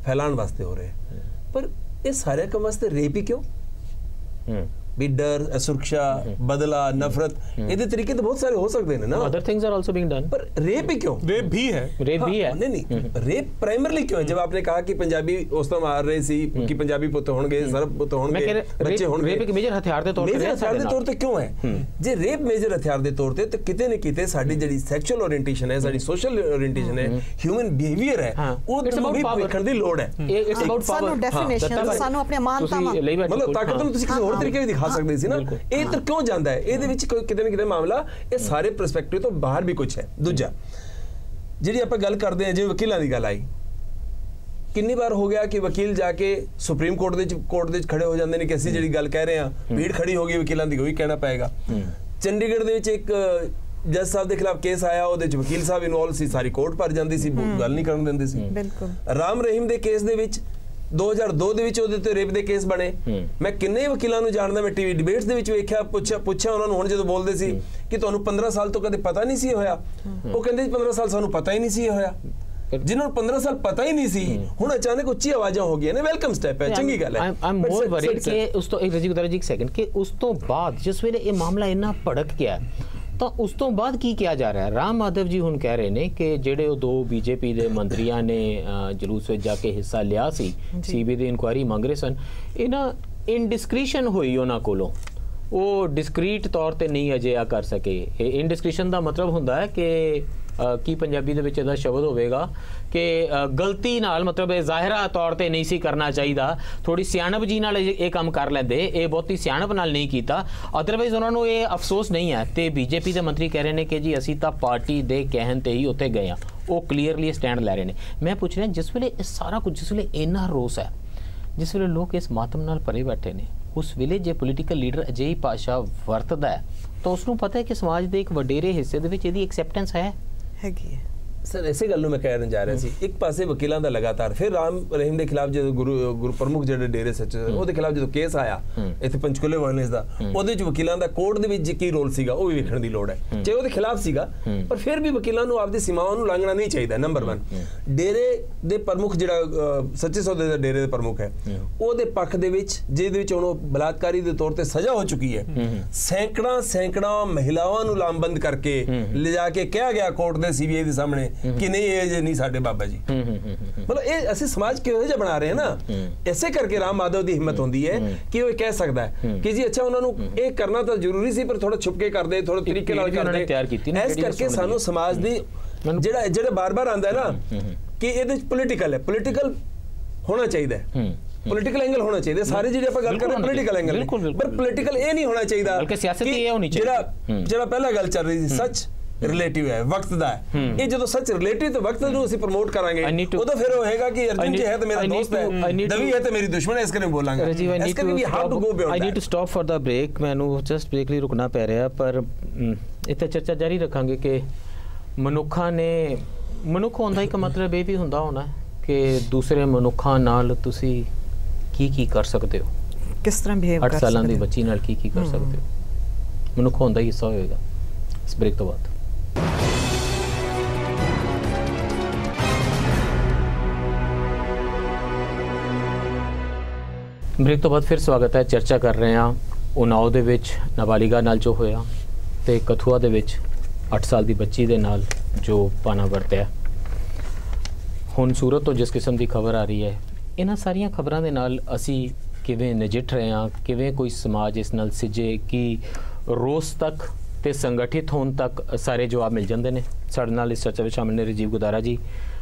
फैलाने वास्ते हो रहे हैं। पर ये सारे काम वास्ते रेप ही क्यों? भी डर, असुरक्षा, बदला, नफरत, ये तरीके तो बहुत सारे हो सकते हैं ना। Other things are also being done. पर रेप ही क्यों? रेप भी है, रेप भी है। नहीं रेप प्राइमरली क्यों है? जब आपने कहा कि पंजाबी उस तरह मार रहे सी कि पंजाबी पुत होंगे, सरब पुत होंगे, बच्चे होंगे, रेप एक मेजर हथियार दे तौर ते क्यों है? जे रेप मेजर हथियार दे तौर ते तो किते न किते साडी जेडी सैक्चुअल ओरिएंटेशन है, साडी सोशल ओरिएंटेशन है, ह्यूमन बिहेवियर है, वो भी देखण दी लोड़ है। It's about power. सानू डेफिनेशन, सानू अपने मानता मतलब ताकत ਨੂੰ ਤੁਸੀਂ ਕਿਸੇ ਹੋਰ ਤਰੀਕੇ ਵੀ ਦਿਖਾ ਸਕਦੇ ਸੀ ਨਾ। ਇਹ ਤਾਂ ਕਿਉਂ ਜਾਂਦਾ ਹੈ? ਇਹਦੇ ਵਿੱਚ ਕੋਈ ਕਿਤੇ ਨਾ ਕਿਤੇ ਮਾਮਲਾ ਇਹ ਸਾਰੇ ਪਰਸਪੈਕਟਿਵ ਤੋਂ ਬਾਹਰ ਵੀ ਕੁਝ ਹੈ। ਦੂਜਾ ਜਿਹੜੀ ਆਪਾਂ ਗੱਲ ਕਰਦੇ ਹਾਂ, ਜਿਵੇਂ ਵਕੀਲਾਂ ਦੀ ਗੱਲ ਆਈ, ਕਿੰਨੀ ਵਾਰ ਹੋ ਗਿਆ ਕਿ ਵਕੀਲ ਜਾ ਕੇ ਸੁਪਰੀਮ ਕੋਰਟ ਦੇ ਵਿੱਚ ਖੜੇ ਹੋ ਜਾਂਦੇ ਨੇ ਕਿ ਅਸੀਂ ਜਿਹੜੀ ਗੱਲ ਕਹਿ ਰਹੇ ਹਾਂ ਭੀੜ ਖੜੀ ਹੋ ਗਈ ਵਕੀਲਾਂ ਦੀ, ਉਹੀ ਕਹਿਣਾ ਪਏਗਾ। ਚੰਡੀਗੜ੍ਹ ਦੇ ਵਿੱਚ ਇੱਕ ਜੱਜ ਸਾਹਿਬ ਦੇ ਖਿਲਾਫ ਕੇਸ ਆਇਆ, ਉਹਦੇ ਵਿੱਚ ਵਕੀਲ ਸਾਹਿਬ ਇਨਵੋਲਵ ਸੀ, ਸਾਰੀ ਕੋਰਟ ਭਰ ਜਾਂਦੀ ਸੀ, ਗੱਲ ਨਹੀਂ ਕਰਨ ਦਿੰਦੇ ਸੀ। ਰਾਮ ਰਹੀਮ ਦੇ ਕੇਸ ਦੇ ਵਿੱਚ 2002 ਦੇ ਵਿੱਚ ਉਹਦੇ ਤੇ ਰੇਪ ਦੇ ਕੇਸ ਬਣੇ। ਮੈਂ ਕਿੰਨੇ ਵਕੀਲਾਂ ਨੂੰ ਜਾਣਦਾ, ਮੈਂ ਟੀਵੀ ਡਿਬੇਟਸ ਦੇ ਵਿੱਚ ਵੇਖਿਆ, ਪੁੱਛਿਆ ਉਹਨਾਂ ਨੂੰ ਹੁਣ ਜਦੋਂ ਬੋਲਦੇ ਸੀ ਕਿ ਤੁਹਾਨੂੰ 15 ਸਾਲ ਤੋਂ ਕਦੇ ਪਤਾ ਨਹੀਂ ਸੀ ਹੋਇਆ, ਉਹ ਕਹਿੰਦੇ 15 ਸਾਲ ਸਾਨੂੰ ਪਤਾ ਹੀ ਨਹੀਂ ਸੀ ਹੋਇਆ। ਜਿਨ੍ਹਾਂ ਨੂੰ 15 ਸਾਲ ਪਤਾ ਹੀ ਨਹੀਂ ਸੀ, ਹੁਣ ਅਚਾਨਕ ਉੱਚੀ ਆਵਾਜ਼ਾਂ ਹੋ ਗਈਆਂ ਨੇ, ਵੈਲਕਮ ਸਟੈਪ ਹੈ, ਚੰਗੀ ਗੱਲ ਹੈ। ਆਈ ਐਮ ਮੋਰ ਵਰੀਡ ਕਿ ਉਸ ਤੋਂ ਇੱਕ ਰਜੀ ਸੈਕਿੰਡ ਕਿ ਉਸ ਤੋਂ ਬਾਅਦ ਜਿਸ ਵੇਲੇ ਇਹ ਮਾਮਲਾ ਇੰਨਾ ਭੜਕ ਗਿਆ ਤਾਂ ਉਸ ਤੋਂ ਬਾਅਦ ਕੀ ਕਿਹਾ ਜਾ ਰਿਹਾ ਹੈ? ਰਾਮ ਮਾਧਵ ਜੀ ਹੁਣ ਕਹਿ ਰਹੇ ਨੇ ਕਿ ਜਿਹੜੇ ਉਹ 2 ਬੀਜੇਪੀ ਦੇ ਮੰਤਰੀਆਂ ਨੇ ਜਲੂਸ ਵਿੱਚ ਜਾ ਕੇ ਹਿੱਸਾ ਲਿਆ ਸੀ, ਸੀਬੀ ਦੀ ਇਨਕੁਆਇਰੀ ਮੰਗ ਰਹੇ ਸਨ, ਇਹ ਨਾ ਇਨਡਿਸਕ੍ਰੀਸ਼ਨ ਹੋਈ ਉਹਨਾਂ ਕੋਲੋਂ, ਉਹ ਡਿਸਕ੍ਰੀਟ ਤੌਰ ਤੇ ਨਹੀਂ ਅਜੇ ਆ ਕਰ ਸਕੇ। ਇਹ ਇਨਡਿਸਕ੍ਰੀਸ਼ਨ ਦਾ ਮਤਲਬ ਹੁੰਦਾ ਹੈ ਕਿ ਕੀ ਪੰਜਾਬੀ ਦੇ ਵਿੱਚ ਇਹਦਾ ਸ਼ਬਦ ਹੋਵੇਗਾ ਕਿ ਗਲਤੀ ਨਾਲ, ਮਤਲਬ ਇਹ ਜ਼ਾਹਿਰਾ ਤੌਰ ਤੇ ਨਹੀਂ ਸੀ ਕਰਨਾ ਚਾਹੀਦਾ, ਥੋੜੀ ਸਿਆਣਪ ਜੀ ਨਾਲ ਇਹ ਕੰਮ ਕਰ ਲੈਂਦੇ, ਇਹ ਬਹੁਤੀ ਸਿਆਣਪ ਨਾਲ ਨਹੀਂ ਕੀਤਾ, ਅਦਰਵਾਈਜ਼ ਉਹਨਾਂ ਨੂੰ ਇਹ ਅਫਸੋਸ ਨਹੀਂ ਹੈ। ਤੇ ਬੀਜੇਪੀ ਦੇ ਮੰਤਰੀ ਕਹਿ ਰਹੇ ਨੇ ਕਿ ਜੀ ਅਸੀਂ ਤਾਂ ਪਾਰਟੀ ਦੇ ਕਹਿਣ ਤੇ ਹੀ ਉੱਥੇ ਗਏ ਹਾਂ, ਉਹ ਕਲੀਅਰਲੀ ਸਟੈਂਡ ਲੈ ਰਹੇ ਨੇ। ਮੈਂ ਪੁੱਛ ਰਿਹਾ ਜਿਸ ਵੇਲੇ ਇਹ ਸਾਰਾ ਕੁਝ, ਜਿਸ ਵੇਲੇ ਇੰਨਾ ਰੋਸ ਹੈ, ਜਿਸ ਵੇਲੇ ਲੋਕ ਇਸ ਮਾਤਮ ਨਾਲ ਭਰੇ ਬੈਠੇ ਨੇ, ਉਸ ਵੇਲੇ ਜੇ ਪੋਲੀਟੀਕਲ ਲੀਡਰ ਅਜਿਹੀ ਭਾਸ਼ਾ ਵਰਤਦਾ ਹੈ ਤਾਂ ਉਸ ਨੂੰ ਪਤਾ ਹੈ ਕਿ ਸਮਾਜ ਦੇ ਇੱਕ ਵਡੇਰੇ ਹਿੱਸੇ ਦੇ ਵਿੱਚ ਇਹਦੀ ਐਕਸੈਪਟੈਂਸ ਹੈਗੀ ਹੈ। ਸਰ ਇਸੇ ਗੱਲ ਨੂੰ ਮੈਂ ਕਹਿਣ ਜਾ ਰਿਹਾ ਸੀ। ਇੱਕ ਪਾਸੇ ਵਕੀਲਾਂ ਦਾ ਲਗਾਤਾਰ, ਫਿਰ ਰਾਮ ਰਹੀਮ ਦੇ ਖਿਲਾਫ ਜਦੋਂ ਗੁਰੂ ਪ੍ਰਮੁੱਖ ਜਿਹੜੇ ਡੇਰੇ ਸੱਚੇ ਉਹਦੇ ਖਿਲਾਫ ਜਦੋਂ ਕੇਸ ਆਇਆ ਇੱਥੇ ਪੰਚਕੂਲੇ ਵਾਇਲੈਂਸ ਦਾ, ਉਹਦੇ ਵਿੱਚ ਵਕੀਲਾਂ ਦਾ ਕੋਰਟ ਦੇ ਵਿੱਚ ਕੀ ਰੋਲ ਸੀਗਾ ਉਹ ਵੀ ਵੇਖਣ ਦੀ ਲੋੜ ਹੈ। ਚਾਹੇ ਉਹਦੇ ਖਿਲਾਫ ਸੀਗਾ, ਪਰ ਫਿਰ ਵੀ ਵਕੀਲਾਂ ਨੂੰ ਆਪਦੀ ਸੀਮਾਵਾਂ ਨੂੰ ਲਾਂਘਣਾ ਨਹੀਂ ਚਾਹੀਦਾ। ਨੰਬਰ 1, ਡੇਰੇ ਦੇ ਪ੍ਰਮੁੱਖ ਜਿਹੜਾ ਸੱਚੇ ਸੌਦੇ ਦਾ ਡੇਰੇ ਦੇ ਪ੍ਰਮੁੱਖ ਹੈ, ਉਹਦੇ ਪੱਖ ਦੇ ਵਿੱਚ ਜਿਹਦੇ ਵਿੱਚ ਹੁਣ ਬਲਾਤਕਾਰੀ ਦੇ ਤੌਰ ਤੇ ਸਜ਼ਾ ਹੋ ਚੁੱਕੀ ਹੈ, ਸੈਂਕੜਾ ਮਹਿਲਾਵਾਂ ਨੂੰ ਲਾਮਬੰਦ ਕਰਕੇ ਲਿਜਾ ਕੇ ਕਿਹਾ ਗਿਆ ਕੋਰਟ ਦੇ CBI ਦੇ ਸਾਹਮਣੇ ਕਿ ਨਹੀਂ ਇਹ ਜੇ ਨਹੀਂ ਸਾਡੇ ਬਾਬਾ ਜੀ। ਮਤਲਬ ਇਹ ਅਸੀਂ ਸਮਾਜ ਕਿਹੋ ਜਿਹਾ ਬਣਾ ਰਹੇ ਹਾਂ ਨਾ, ਇਸੇ ਕਰਕੇ ਰਾਮ ਮਾਧਵ ਦੀ ਹਿੰਮਤ ਹੁੰਦੀ ਹੈ ਕਿ ਉਹ ਕਹਿ ਸਕਦਾ ਹੈ ਕਿ ਜੀ ਅੱਛਾ ਉਹਨਾਂ ਨੂੰ ਇਹ ਕਰਨਾ ਤਾਂ ਜ਼ਰੂਰੀ ਸੀ, ਪਰ ਥੋੜਾ ਛੁਪ ਕੇ ਕਰਦੇ, ਥੋੜਾ ਤਰੀਕੇ ਨਾਲ ਕਰਦੇ। ਇਸ ਕਰਕੇ ਸਾਨੂੰ ਸਮਾਜ ਦੀ ਜਿਹੜਾ ਬਾਰ-ਬਾਰ ਆਉਂਦਾ ਹੈ ਨਾ ਕਿ ਇਹਦੇ ਵਿੱਚ ਪੋਲੀਟੀਕਲ ਹੋਣਾ ਚਾਹੀਦਾ ਹੈ, ਪੋਲੀਟੀਕਲ ਐਂਗਲ ਹੋਣਾ ਚਾਹੀਦਾ। ਸਾਰੇ ਜਿਹੜੇ ਆਪਾਂ ਗੱਲ ਕਰ ਰਹੇ ਪੋਲੀਟੀਕਲ ਐਂਗਲ, ਪਰ ਪੋਲੀਟੀਕਲ ਇਹ ਨਹੀਂ ਹੋਣਾ ਚਾਹੀਦਾ ਬਲਕਿ ਸਿਆਸਤੀ ਇਹ ਹੋਣੀ ਚਾਹੀਦੀ। ਜਿਹੜਾ ਪਹਿਲਾਂ ਗੱਲ ਚੱਲ ਰਹੀ ਸੀ ਸੱਚ ਰਿਲੇਟਿਵ ਹੈ, ਵਕਤ ਦਾ ਹੈ। ਇਹ ਜਦੋਂ ਸੱਚ ਰਿਲੇਟਿਵ ਤੇ ਵਕਤ ਨੂੰ ਅਸੀਂ ਪ੍ਰਮੋਟ ਕਰਾਂਗੇ ਉਦੋਂ ਫਿਰ ਹੋਏਗਾ ਕਿ ਅਰਜੁਨ ਜੀ ਹੈ ਤੇ ਮੇਰਾ ਦੋਸਤ ਹੈ, ਦਵੀ ਹੈ ਤੇ ਮੇਰੀ ਦੁਸ਼ਮਣ ਹੈ, ਇਸ ਕਰਕੇ ਬੋਲਾਂਗੇ। ਇਸ ਕਰਕੇ ਵੀ how to go beyond I need to stop for the break. ਮੈਨੂੰ ਜਸਟ ਬ੍ਰੇਕ ਲਈ ਰੁਕਣਾ ਪੈ ਰਿਹਾ, ਪਰ ਇੱਥੇ ਚਰਚਾ ਜਾਰੀ ਰੱਖਾਂਗੇ ਕਿ ਮਨੁੱਖ ਹੋਣ ਦਾ ਇੱਕ ਮਤਲਬ ਇਹ ਵੀ ਹੁੰਦਾ ਹੋਣਾ ਕਿ ਦੂਸਰੇ ਮਨੁੱਖਾਂ ਨਾਲ ਤੁਸੀਂ ਕੀ ਕਰ ਸਕਦੇ ਹੋ, ਕਿਸ ਤਰ੍ਹਾਂ ਬਿਹੇਵ ਕਰ ਸਕਦੇ ਹੋ, 8 ਸਾਲਾਂ ਦੀ ਬੱਚੀ ਨਾਲ ਕੀ ਕਰ ਸਕਦੇ ਹੋ। ਮਨੁੱਖ ਹੋਣ ਦਾ ਹਿੱਸਾ ਹੋਏਗਾ। ਇਸ ਬ੍ਰੇਕ ਤੋਂ ਬਾਅਦ ਫਿਰ ਸਵਾਗਤ ਹੈ। ਚਰਚਾ ਕਰ ਰਹੇ ਹਾਂ ਉਨਾਓ ਦੇ ਵਿੱਚ ਨਾਬਾਲਿਗਾ ਨਾਲ ਜੋ ਹੋਇਆ ਤੇ ਕਥੂਆ ਦੇ ਵਿੱਚ 8 ਸਾਲ ਦੀ ਬੱਚੀ ਦੇ ਨਾਲ ਜੋ ਪਾਣਾ ਵਰਤਿਆ। ਹੁਣ ਸੂਰਤ ਤੋਂ ਜਿਸ ਕਿਸਮ ਦੀ ਖਬਰ ਆ ਰਹੀ ਹੈ, ਇਹਨਾਂ ਸਾਰੀਆਂ ਖਬਰਾਂ ਦੇ ਨਾਲ ਅਸੀਂ ਕਿਵੇਂ ਨਜਿੱਠ ਰਹੇ ਹਾਂ, ਕਿਵੇਂ ਕੋਈ ਸਮਾਜ ਇਸ ਨਾਲ ਸਿੱਝੇ ਕਿ ਰੋਸ ਤੱਕ ਤੇ ਸੰਗਠਿਤ ਹੋਣ ਤੱਕ ਸਾਰੇ ਜਵਾਬ ਮਿਲ ਜਾਂਦੇ ਨੇ। ਸਾਡੇ ਨਾਲ ਇਸ ਚਰਚਾ ਵਿੱਚ ਸ਼ਾਮਿਲ ਨੇ ਰਾਜੀਵ ਗੁਦਾਰਾ ਜੀ,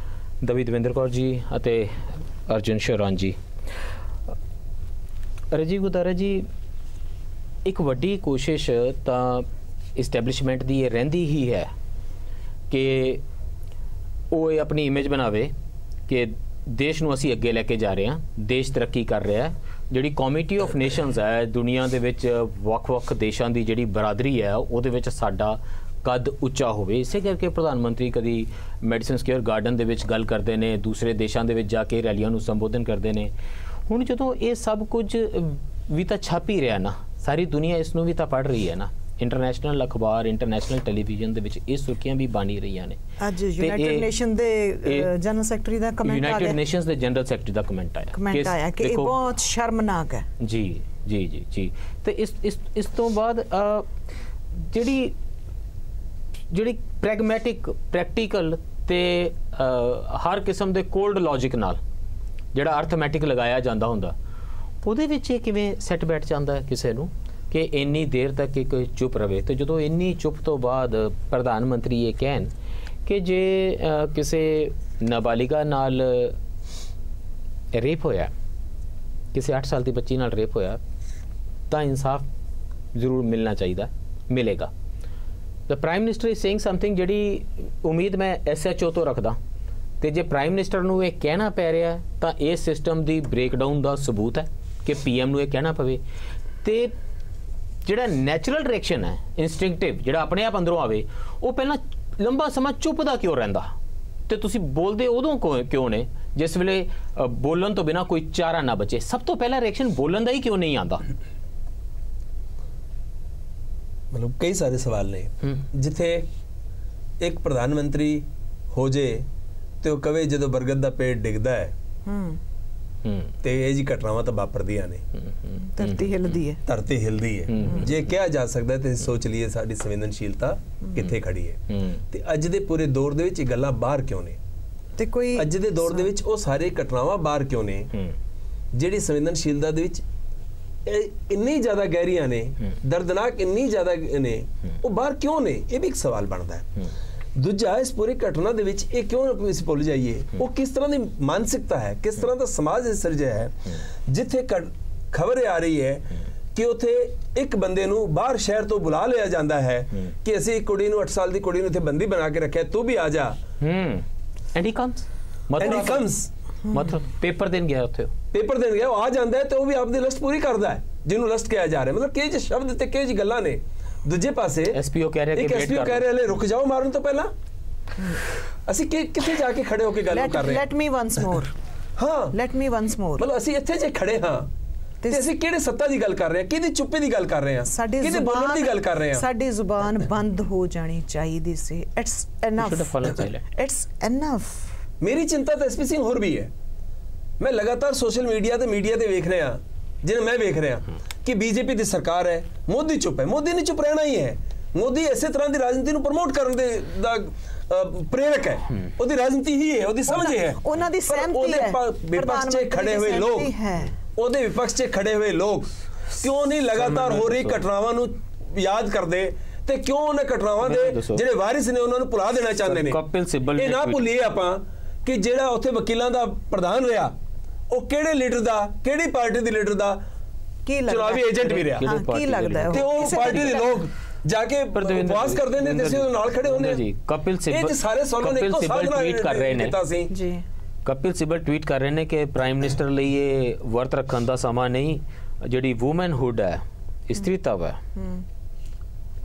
ਦਵੀ ਦਵਿੰਦਰ ਕੌਰ ਜੀ ਅਤੇ ਅਰਜੁਨ ਸ਼ੌਰਾਨ ਜੀ। ਰਾਜੀਵ ਗੁਦਾਰਾ ਜੀ, ਇੱਕ ਵੱਡੀ ਕੋਸ਼ਿਸ਼ ਤਾਂ ਇਸਟੈਬਲਿਸ਼ਮੈਂਟ ਦੀ ਇਹ ਰਹਿੰਦੀ ਹੀ ਹੈ ਕਿ ਉਹ ਇਹ ਆਪਣੀ ਇਮੇਜ ਬਣਾਵੇ ਕਿ ਦੇਸ਼ ਨੂੰ ਅਸੀਂ ਅੱਗੇ ਲੈ ਕੇ ਜਾ ਰਹੇ ਹਾਂ, ਦੇਸ਼ ਤਰੱਕੀ ਕਰ ਰਿਹਾ ਹੈ। ਜਿਹੜੀ ਕਮਿਊਨਿਟੀ ਆਫ ਨੇਸ਼ਨਸ ਹੈ ਦੁਨੀਆ ਦੇ ਵਿੱਚ, ਵੱਖ-ਵੱਖ ਦੇਸ਼ਾਂ ਦੀ ਜਿਹੜੀ ਬਰਾਦਰੀ ਹੈ ਉਹਦੇ ਵਿੱਚ ਸਾਡਾ ਕੱਦ ਉੱਚਾ ਹੋਵੇ। ਇਸੇ ਕਰਕੇ ਪ੍ਰਧਾਨ ਮੰਤਰੀ ਕਦੀ ਮੈਡੀਸਨ ਸਕੁਅਰ ਗਾਰਡਨ ਦੇ ਵਿੱਚ ਗੱਲ ਕਰਦੇ ਨੇ, ਦੂਸਰੇ ਦੇਸ਼ਾਂ ਦੇ ਵਿੱਚ ਜਾ ਕੇ ਰੈਲੀਆਂ ਨੂੰ ਸੰਬੋਧਨ ਕਰਦੇ ਨੇ। ਹੁਣ ਜਦੋਂ ਇਹ ਸਭ ਕੁਝ ਵੀ ਤਾਂ ਛਪ ਹੀ ਰਿਹਾ ਨਾ, ਸਾਰੀ ਦੁਨੀਆ ਇਸ ਨੂੰ ਵੀ ਤਾਂ ਪੜ੍ਹ ਰਹੀ ਹੈ ਨਾ, ਇੰਟਰਨੈਸ਼ਨਲ ਅਖਬਾਰ, ਇੰਟਰਨੈਸ਼ਨਲ ਟੈਲੀਵਿਜ਼ਨ ਦੇ ਵਿੱਚ ਇਹ ਸੁਰਖੀਆਂ ਵੀ ਬਣੀ ਰਹੀਆਂ ਨੇ। ਅੱਜ ਯੂਨਾਈਟਿਡ ਨੇਸ਼ਨ ਦੇ ਜਨਰਲ ਸੈਕਟਰੀ ਦਾ ਕਮੈਂਟ ਆਇਆ, ਯੂਨਾਈਟਿਡ ਨੇਸ਼ਨਸ ਦੇ ਜਨਰਲ ਸੈਕਟਰੀ ਦਾ ਕਮੈਂਟ ਆਇਆ ਕਿ ਇਹ ਬਹੁਤ ਸ਼ਰਮਨਾਕ ਹੈ। ਜੀ ਤੇ ਇਸ ਤੋਂ ਬਾਅਦ ਜਿਹੜੀ ਪ੍ਰੈਗਮੈਟਿਕ, ਪ੍ਰੈਕਟੀਕਲ ਤੇ ਹਰ ਕਿਸਮ ਦੇ ਕੋਲਡ ਲੌਜਿਕ ਨਾਲ ਜਿਹੜਾ ਅਰਥਮੈਟਿਕ ਲਗਾਇਆ ਜਾਂਦਾ ਹੁੰਦਾ, ਉਹਦੇ ਵਿੱਚ ਇਹ ਕਿਵੇਂ ਸੈੱਟ ਬੈਠ ਜਾਂਦਾ ਹੈ ਕਿਸੇ ਨੂੰ ਕਿ ਇੰਨੀ ਦੇਰ ਤੱਕ ਇੱਕ ਚੁੱਪ ਰਵੇ। ਤੇ ਜਦੋਂ ਇੰਨੀ ਚੁੱਪ ਤੋਂ ਬਾਅਦ ਪ੍ਰਧਾਨ ਮੰਤਰੀ ਇਹ ਕਹਿਣ ਕਿ ਜੇ ਕਿਸੇ ਨਾਬਾਲਿਗਾ ਨਾਲ ਰੇਪ ਹੋਇਆ, ਕਿਸੇ 8 ਸਾਲ ਦੀ ਬੱਚੀ ਨਾਲ ਰੇਪ ਹੋਇਆ, ਤਾਂ ਇਨਸਾਫ ਜ਼ਰੂਰ ਮਿਲਣਾ ਚਾਹੀਦਾ, ਮਿਲੇਗਾ। The prime minister is saying something ਜਿਹੜੀ ਉਮੀਦ ਮੈਂ SHO ਤੋਂ ਰੱਖਦਾ, ਤੇ ਜੇ ਪ੍ਰਾਈਮ ਮਿਨਿਸਟਰ ਨੂੰ ਇਹ ਕਹਿਣਾ ਪੈ ਰਿਹਾ ਤਾਂ ਇਹ ਸਿਸਟਮ ਦੀ ਬ੍ਰੇਕਡਾਊਨ ਦਾ ਸਬੂਤ ਹੈ ਕਿ PM ਨੂੰ ਇਹ ਕਹਿਣਾ ਪਵੇ। ਤੇ ਜਿਹੜਾ ਨੈਚੁਰਲ ਰਿਐਕਸ਼ਨ ਹੈ, ਇਨਸਟਿੰਕਟਿਵ, ਜਿਹੜਾ ਆਪਣੇ ਆਪ ਅੰਦਰੋਂ ਆਵੇ, ਉਹ ਪਹਿਲਾਂ ਲੰਬਾ ਸਮਾਂ ਚੁੱਪ ਦਾ ਕਿਉਂ ਰਹਿੰਦਾ? ਤੇ ਤੁਸੀਂ ਬੋਲਦੇ ਉਦੋਂ ਕਿਉਂ ਨੇ ਜਿਸ ਵੇਲੇ ਬੋਲਣ ਤੋਂ ਬਿਨਾਂ ਕੋਈ ਚਾਰਾ ਨਾ ਬਚੇ? ਸਭ ਤੋਂ ਪਹਿਲਾ ਰਿਐਕਸ਼ਨ ਬੋਲਣ ਦਾ ਹੀ ਕਿਉਂ ਨਹੀਂ ਆਉਂਦਾ? ਮਤਲਬ ਕਈ ਸਾਰੇ ਸਵਾਲ ਨੇ। ਜਿੱਥੇ ਇੱਕ ਪ੍ਰਧਾਨ ਮੰਤਰੀ ਹੋ ਜੇ ਤੇ ਉਹ ਕਵੇ ਜਦੋਂ ਬਰਗਦ ਦਾ ਪੇੜ ਡਿੱਗਦਾ ਹੈ ਤੇ ਇਹ ਜੀ ਘਟਨਾਵਾਂ ਤਾਂ ਵਾਪਰਦੀਆਂ ਨੇ, ਧਰਤੀ ਹਿਲਦੀ ਹੈ। ਜੇ ਕਿਹਾ ਜਾ ਸਕਦਾ ਤੇ ਸੋਚ ਲਈਏ ਸਾਡੀ ਸੰਵੇਦਨਸ਼ੀਲਤਾ ਕਿੱਥੇ ਖੜੀ ਹੈ। ਤੇ ਅੱਜ ਦੇ ਪੂਰੇ ਦੌਰ ਦੇ ਵਿੱਚ ਇਹ ਗੱਲਾਂ ਬਾਹਰ ਕਿਉਂ ਨੇ? ਤੇ ਕੋਈ ਅੱਜ ਦੇ ਦੌਰ ਦੇ ਵਿੱਚ ਉਹ ਸਾਰੇ ਘਟਨਾਵਾਂ ਬਾਹਰ ਕਿਉਂ ਨੇ ਜਿਹੜੀ ਸੰਵੇਦਨਸ਼ੀਲਤਾ ਦੇ ਵਿੱਚ ਇੰਨੀ ਜ਼ਿਆਦਾ ਗਹਿਰੀਆਂ ਨੇ, ਦਰਦਨਾਕ ਇੰਨੀ ਜ਼ਿਆਦਾ ਨੇ, ਉਹ ਬਾਹਰ ਕਿਉਂ ਨੇ? ਇਹ ਵੀ ਇੱਕ ਸਵਾਲ ਬਣਦਾ ਹੈ। ਦੂਜਾ, ਇਸ ਪੂਰੀ ਘਟਨਾ ਦੇ ਵਿੱਚ ਇਹ ਕਿਉਂ ਅਸੀਂ ਭੁੱਲ ਜਾਈਏ ਉਹ ਕਿਸ ਤਰ੍ਹਾਂ ਦੀ ਮਾਨਸਿਕਤਾ ਹੈ, ਕਿਸ ਤਰ੍ਹਾਂ ਦਾ ਸਮਾਜ ਸਿਰਜਿਆ ਹੈ, ਜਿੱਥੇ ਖਬਰ ਆ ਰਹੀ ਹੈ ਕਿ ਉੱਥੇ ਇੱਕ ਬੰਦੇ ਨੂੰ ਬਾਹਰ ਸ਼ਹਿਰ ਤੋਂ ਬੁਲਾ ਲਿਆ ਜਾਂਦਾ ਹੈ ਕਿ ਅਸੀਂ ਇੱਕ ਕੁੜੀ ਨੂੰ, 8 ਸਾਲ ਦੀ ਕੁੜੀ ਨੂੰ ਇੱਥੇ ਬੰਦੀ ਬਣਾ ਕੇ ਰੱਖਿਆ, ਤੂੰ ਵੀ ਆ ਜਾ। ਐਂਡ ਹੀ ਕਮਸ ਮਤਲਬ ਪੇਪਰ ਦੇਣ ਗਿਆ, ਉੱਥੇ ਪੇਪਰ ਦੇਣ ਗਿਆ, ਉਹ ਆ ਜਾਂਦਾ ਹੈ ਤੇ ਉਹ ਵੀ ਆਪਣੀ ਲਿਸਟ ਪੂਰੀ ਕਰਦਾ ਹੈ ਜਿਹਨੂੰ ਲਿਸਟ ਕਿਹਾ ਜਾ ਰਿਹਾ। ਮਤਲਬ ਕਿਹੜੇ ਜਿਹੇ ਸ਼ਬਦ ਤੇ ਕਿਹੜੀ ਜਿਹੀ ਗੱਲਾਂ ਨੇ। ਦੂਜੇ ਪਾਸੇ SPO ਕਹਿ ਰਿਹਾ ਹਲੇ ਰੁਕ ਜਾਓ ਮਾਰਨ ਤੋਂ ਪਹਿਲਾਂ, ਅਸੀਂ ਕਿੱਥੇ ਜਾ ਕੇ ਖੜੇ ਹੋ ਕੇ ਗੱਲ ਕਰ ਰਹੇ ਹਾਂ? ਲੈਟ ਮੀ ਵਨਸ ਮੋਰ ਹਾਂ, ਲੈਟ ਮੀ ਵਨਸ ਮੋਰ, ਮਤਲਬ ਅਸੀਂ ਇੱਥੇ ਜੇ ਖੜੇ ਹਾਂ ਤੇ ਅਸੀਂ ਕਿਹੜੇ ਸੱਤਾ ਦੀ ਗੱਲ ਕਰ ਰਹੇ ਹਾਂ, ਕਿਹਦੀ ਚੁੱਪੇ ਦੀ ਗੱਲ ਕਰ ਰਹੇ ਹਾਂ, ਕਿਹਦੇ ਬੋਲਣ ਦੀ ਗੱਲ ਕਰ ਰਹੇ ਹਾਂ? ਸਾਡੀ ਜ਼ੁਬਾਨ ਬੰਦ ਹੋ ਜਾਣੀ ਚਾਹੀਦੀ ਸੀ। It's enough. ਮੇਰੀ ਚਿੰਤਾ ਤਾਂ ਐਸਪੀ ਸਿੰਘ ਹੋਰ ਵੀ ਹੈ। ਮੈਂ ਲਗਾਤਾਰ ਸੋਸ਼ਲ ਮੀਡੀਆ ਤੇ ਵੇਖ ਰਿਹਾ, ਜਿਵੇਂ ਮੈਂ ਵੇਖ ਰਿਹਾ ਕਿ ਬੀਜੇਪੀ ਦੀ ਸਰਕਾਰ ਹੈ, ਮੋਦੀ ਚੁੱਪ ਹੈ। ਮੋਦੀ ਨੇ ਚੁੱਪ ਰਹਿਣਾ ਹੀ ਹੈ। ਮੋਦੀ ਇਸੇ ਤਰ੍ਹਾਂ ਦੀ ਰਾਜਨੀਤੀ ਨੂੰ ਪ੍ਰਮੋਟ ਕਰਨ ਦਾ ਪ੍ਰੇਰਕ ਹੈ। ਉਹਦੀ ਰਾਜਨੀਤੀ ਹੀ ਹੈ, ਉਹਦੀ ਸਮਝ ਹੈ। ਉਹਨਾਂ ਦੀ ਸਹਿਮਤੀ ਹੈ। ਵਿਪਕਸ਼ 'ਚ ਖੜੇ ਹੋਏ ਲੋਕ, ਉਹਦੇ ਵਿਪਕਸ਼ 'ਚ ਖੜੇ ਹੋਏ ਲੋਕ ਕਿਉਂ ਨਹੀਂ ਲਗਾਤਾਰ ਹੋ ਰਹੀ ਘਟਨਾਵਾਂ ਨੂੰ ਯਾਦ ਕਰਦੇ ਤੇ ਕਿਉਂ ਉਹਨਾਂ ਘਟਨਾਵਾਂ ਦੇ ਜਿਹੜੇ ਵਾਰਿਸ ਨੇ ਉਹਨਾਂ ਨੂੰ ਭੁਲਾ ਦੇਣਾ ਚਾਹੁੰਦੇ ਨੇ? ਇਹ ਨਾ ਭੁੱਲੀਏ ਆਪਾਂ ਕਿ ਜਿਹੜਾ ਉੱਥੇ ਵਕੀਲਾਂ ਦਾ ਪ੍ਰਧਾਨ ਰਿਹਾ, ਉਹ ਕਿਹੜੇ ਲੀਡਰ ਦਾ, ਕਿਹੜੀ ਪਾਰਟੀ ਦੇ ਲੀਡਰ ਦਾ ਚੁਣਾਵੀ ਏਜੰਟ ਵੀ ਰਿਹਾ। ਕੀ ਲੱਗਦਾ ਹੈ? ਤੇ ਉਹ ਪਾਰਟੀ ਦੇ ਲੋਕ ਜਾ ਕੇ ਉਪਵਾਸ ਕਰਦੇ ਨੇ ਤੇ ਅਸੀਂ ਉਹਦੇ ਨਾਲ ਖੜੇ ਹੁੰਦੇ ਜੀ। ਕਪਿਲ ਸਿੱਬਲ ਸਾਰੇ ਸਵਾਲਾਂ ਨੇ ਇੱਕੋ ਸਾਥ ਟਵੀਟ ਕਰ ਰਹੇ ਨੇ ਜੀ। ਕਪਿਲ ਸਿੱਬਲ ਟਵੀਟ ਕਰ ਰਹੇ ਨੇ ਕਿ ਪ੍ਰਾਈਮ ਮਿਨਿਸਟਰ ਲਈ ਇਹ ਵਰਤ ਰੱਖਣ ਦਾ ਸਮਾਂ ਨਹੀਂ। ਜਿਹੜੀ ਵੂਮਨਹੁੱਡ ਹੈ, ਇਸਤਰੀਤਵ ਹੈ,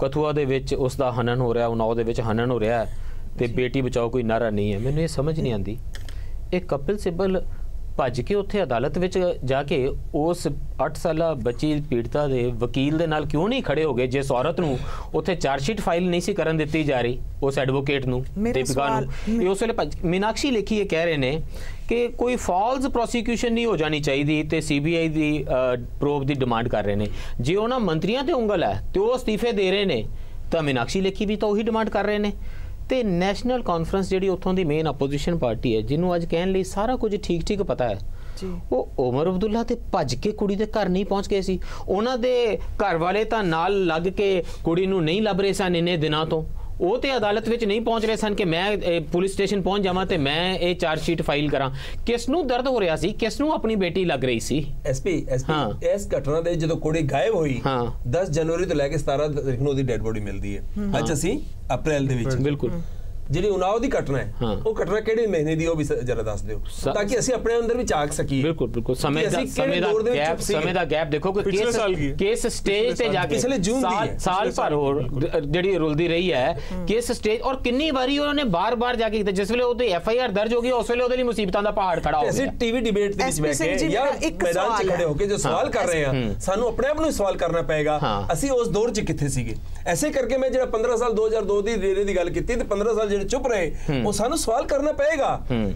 ਕਥੂਆ ਦੇ ਵਿੱਚ ਉਸ ਦਾ ਹਨਨ ਹੋ ਰਿਹਾ, ਉਨਾਓ ਦੇ ਵਿੱਚ ਹਨਨ ਹੋ ਰਿਹਾ ਤੇ ਬੇਟੀ ਬਚਾਓ ਕੋਈ ਨਾਰਾ ਨਹੀਂ ਹੈ। ਮੈਨੂੰ ਇਹ ਸਮਝ ਨਹੀਂ ਆਉਂਦੀ, ਇਹ ਕਪਿਲ ਸਿੱਬਲ ਭੱਜ ਕੇ ਉੱਥੇ ਅਦਾਲਤ ਵਿੱਚ ਜਾ ਕੇ ਉਸ 8 ਸਾਲਾ ਬੱਚੀ ਪੀੜਤਾ ਦੇ ਵਕੀਲ ਦੇ ਨਾਲ ਕਿਉਂ ਨਹੀਂ ਖੜੇ ਹੋ ਗਏ? ਜਿਸ ਔਰਤ ਨੂੰ ਉੱਥੇ ਚਾਰਜਸ਼ੀਟ ਫਾਈਲ ਨਹੀਂ ਸੀ ਕਰਨ ਦਿੱਤੀ ਜਾ ਰਹੀ, ਉਸ ਐਡਵੋਕੇਟ ਨੂੰ, ਦੀਪਿਕਾ ਨੂੰ, ਇਹ ਉਸ ਵੇਲੇ ਮੀਨਾਕਸ਼ੀ ਲੇਖੀ ਇਹ ਕਹਿ ਰਹੇ ਨੇ ਕਿ ਕੋਈ ਫਾਲਸ ਪ੍ਰੋਸੀਕਿਊਸ਼ਨ ਨਹੀਂ ਹੋ ਜਾਣੀ ਚਾਹੀਦੀ ਤੇ ਸੀਬੀਆਈ ਦੀ ਪ੍ਰੋਬ ਦੀ ਡਿਮਾਂਡ ਕਰ ਰਹੇ ਨੇ। ਜੇ ਉਹਨਾਂ ਮੰਤਰੀਆਂ ਤੇ ਉਂਗਲ ਹੈ ਤੇ ਉਹ ਅਸਤੀਫੇ ਦੇ ਰਹੇ ਨੇ ਤਾਂ ਮੀਨਾਕਸ਼ੀ ਲੇਖੀ ਵੀ ਤਾਂ ਉਹੀ ਡਿਮਾਂਡ ਕਰ ਰਹੇ ਨੇ। ਤੇ ਨੈਸ਼ਨਲ ਕਾਨਫਰੰਸ ਜਿਹੜੀ ਉੱਥੋਂ ਦੀ ਮੇਨ ਆਪੋਜੀਸ਼ਨ ਪਾਰਟੀ ਹੈ, ਜਿਹਨੂੰ ਅੱਜ ਕਹਿਣ ਲਈ ਸਾਰਾ ਕੁਝ ਠੀਕ ਪਤਾ ਹੈ, ਉਹ ਉਮਰ ਅਬਦੁੱਲਾ ਤੇ ਭੱਜ ਕੇ ਕੁੜੀ ਦੇ ਘਰ ਨਹੀਂ ਪਹੁੰਚ ਗਏ ਸੀ। ਉਹਨਾਂ ਦੇ ਘਰ ਵਾਲੇ ਤਾਂ ਨਾਲ ਲੱਗ ਕੇ ਕੁੜੀ ਨੂੰ ਨਹੀਂ ਲੱਭ ਰਹੇ ਸਨ ਇੰਨੇ ਦਿਨਾਂ ਤੋਂ। ਉਹ ਤੇ ਅਦਾਲਤ ਵਿੱਚ ਨਹੀਂ ਪਹੁੰਚ ਰਹੇ ਸਨ ਕਿ ਮੈਂ ਪੁਲਿਸ ਸਟੇਸ਼ਨ ਪਹੁੰਚ ਜਾਵਾਂ ਤੇ ਮੈਂ ਇਹ ਚਾਰਜ ਸ਼ੀਟ ਫਾਈਲ ਕਰਾਂ। ਕਿਸ ਨੂੰ ਦਰਦ ਹੋ ਰਿਹਾ ਸੀ? ਕਿਸ ਨੂੰ ਆਪਣੀ ਬੇਟੀ ਲੱਗ ਰਹੀ ਸੀ? ਐਸਪੀ ਇਸ ਘਟਨਾ ਦੇ ਜਦੋਂ ਕੁੜੀ ਗਾਇਬ ਹੋਈ 10 ਜਨਵਰੀ ਤੋਂ ਲੈ ਕੇ 17 ਤਰੀਕ ਨੂੰ ਉਹਦੀ ਡੈਡ ਬੋਡੀ ਮਿਲਦੀ ਹੈ। ਅੱਜ ਅਸੀਂ ਅਪ੍ਰੈਲ ਦੇ ਵਿੱਚ, ਬਿਲਕੁਲ ਜਿਹੜੀ ਉਨਾਓ ਦੀ ਘਟਨਾ ਹੈ, ਉਹ ਘਟਨਾ ਕਿਹੜੇ ਮਹੀਨੇ ਦੀ ਉਹ ਵੀ ਜਰਾ ਦੱਸ ਦਿਓ ਤਾਂ ਕਿ ਅਸੀਂ ਆਪਣੇ ਅੰਦਰ ਵੀ ਝਾਕ ਸਕੀਏ। ਬਿਲਕੁਲ ਸਮੇਂ ਦਾ ਗੈਪ ਦੇਖੋ ਕਿ ਕੇਸ ਸਟੇਜ ਤੇ ਜਾ ਕੇ ਸਾਲ ਭਰ ਹੋਰ ਜਿਹੜੀ ਰੁਲਦੀ ਰਹੀ ਹੈ ਕੇਸ ਸਟੇਜ, ਔਰ ਕਿੰਨੀ ਵਾਰੀ ਉਹਨਾਂ ਨੇ ਬਾਰ-ਬਾਰ ਜਾ ਕੇ, ਜਿਸ ਵੇਲੇ ਉਹਦੇ FIR ਦਰਜ ਹੋ ਗਈ ਉਸ ਵੇਲੇ ਉਹਦੇ ਲਈ ਮੁਸੀਬਤਾਂ ਦਾ ਪਹਾੜ ਖੜਾ ਹੋ ਗਿਆ। ਅਸੀਂ ਟੀਵੀ ਡਿਬੇਟ ਦੇ ਵਿੱਚ ਬੈਠ ਕੇ ਜਾਂ ਮੈਦਾਨ 'ਚ ਖੜੇ ਹੋ ਕੇ ਜੋ ਸਵਾਲ ਕਰ ਰਹੇ ਹਾਂ, ਸਾਨੂੰ ਆਪਣੇ ਆਪ ਨੂੰ ਸਵਾਲ ਕਰਨਾ ਪਏਗਾ ਅਸੀਂ ਉਸ ਦੌਰ 'ਚ ਕਿੱਥੇ ਸੀਗੇ। ਐਸੇ ਕਰਕੇ ਮੈਂ ਜਿਹੜਾ 15 ਸਾਲ 2002 ਦੀ ਰੇਰੇ ਦੀ ਗੱਲ ਕੀਤੀ ਤੇ 15 ਸਾਲ ਜਿਹੜੇ ਚੁੱਪ ਰਹੇ, ਉਹ ਸਾਨੂੰ ਸਵਾਲ ਕਰਨਾ ਪਏਗਾ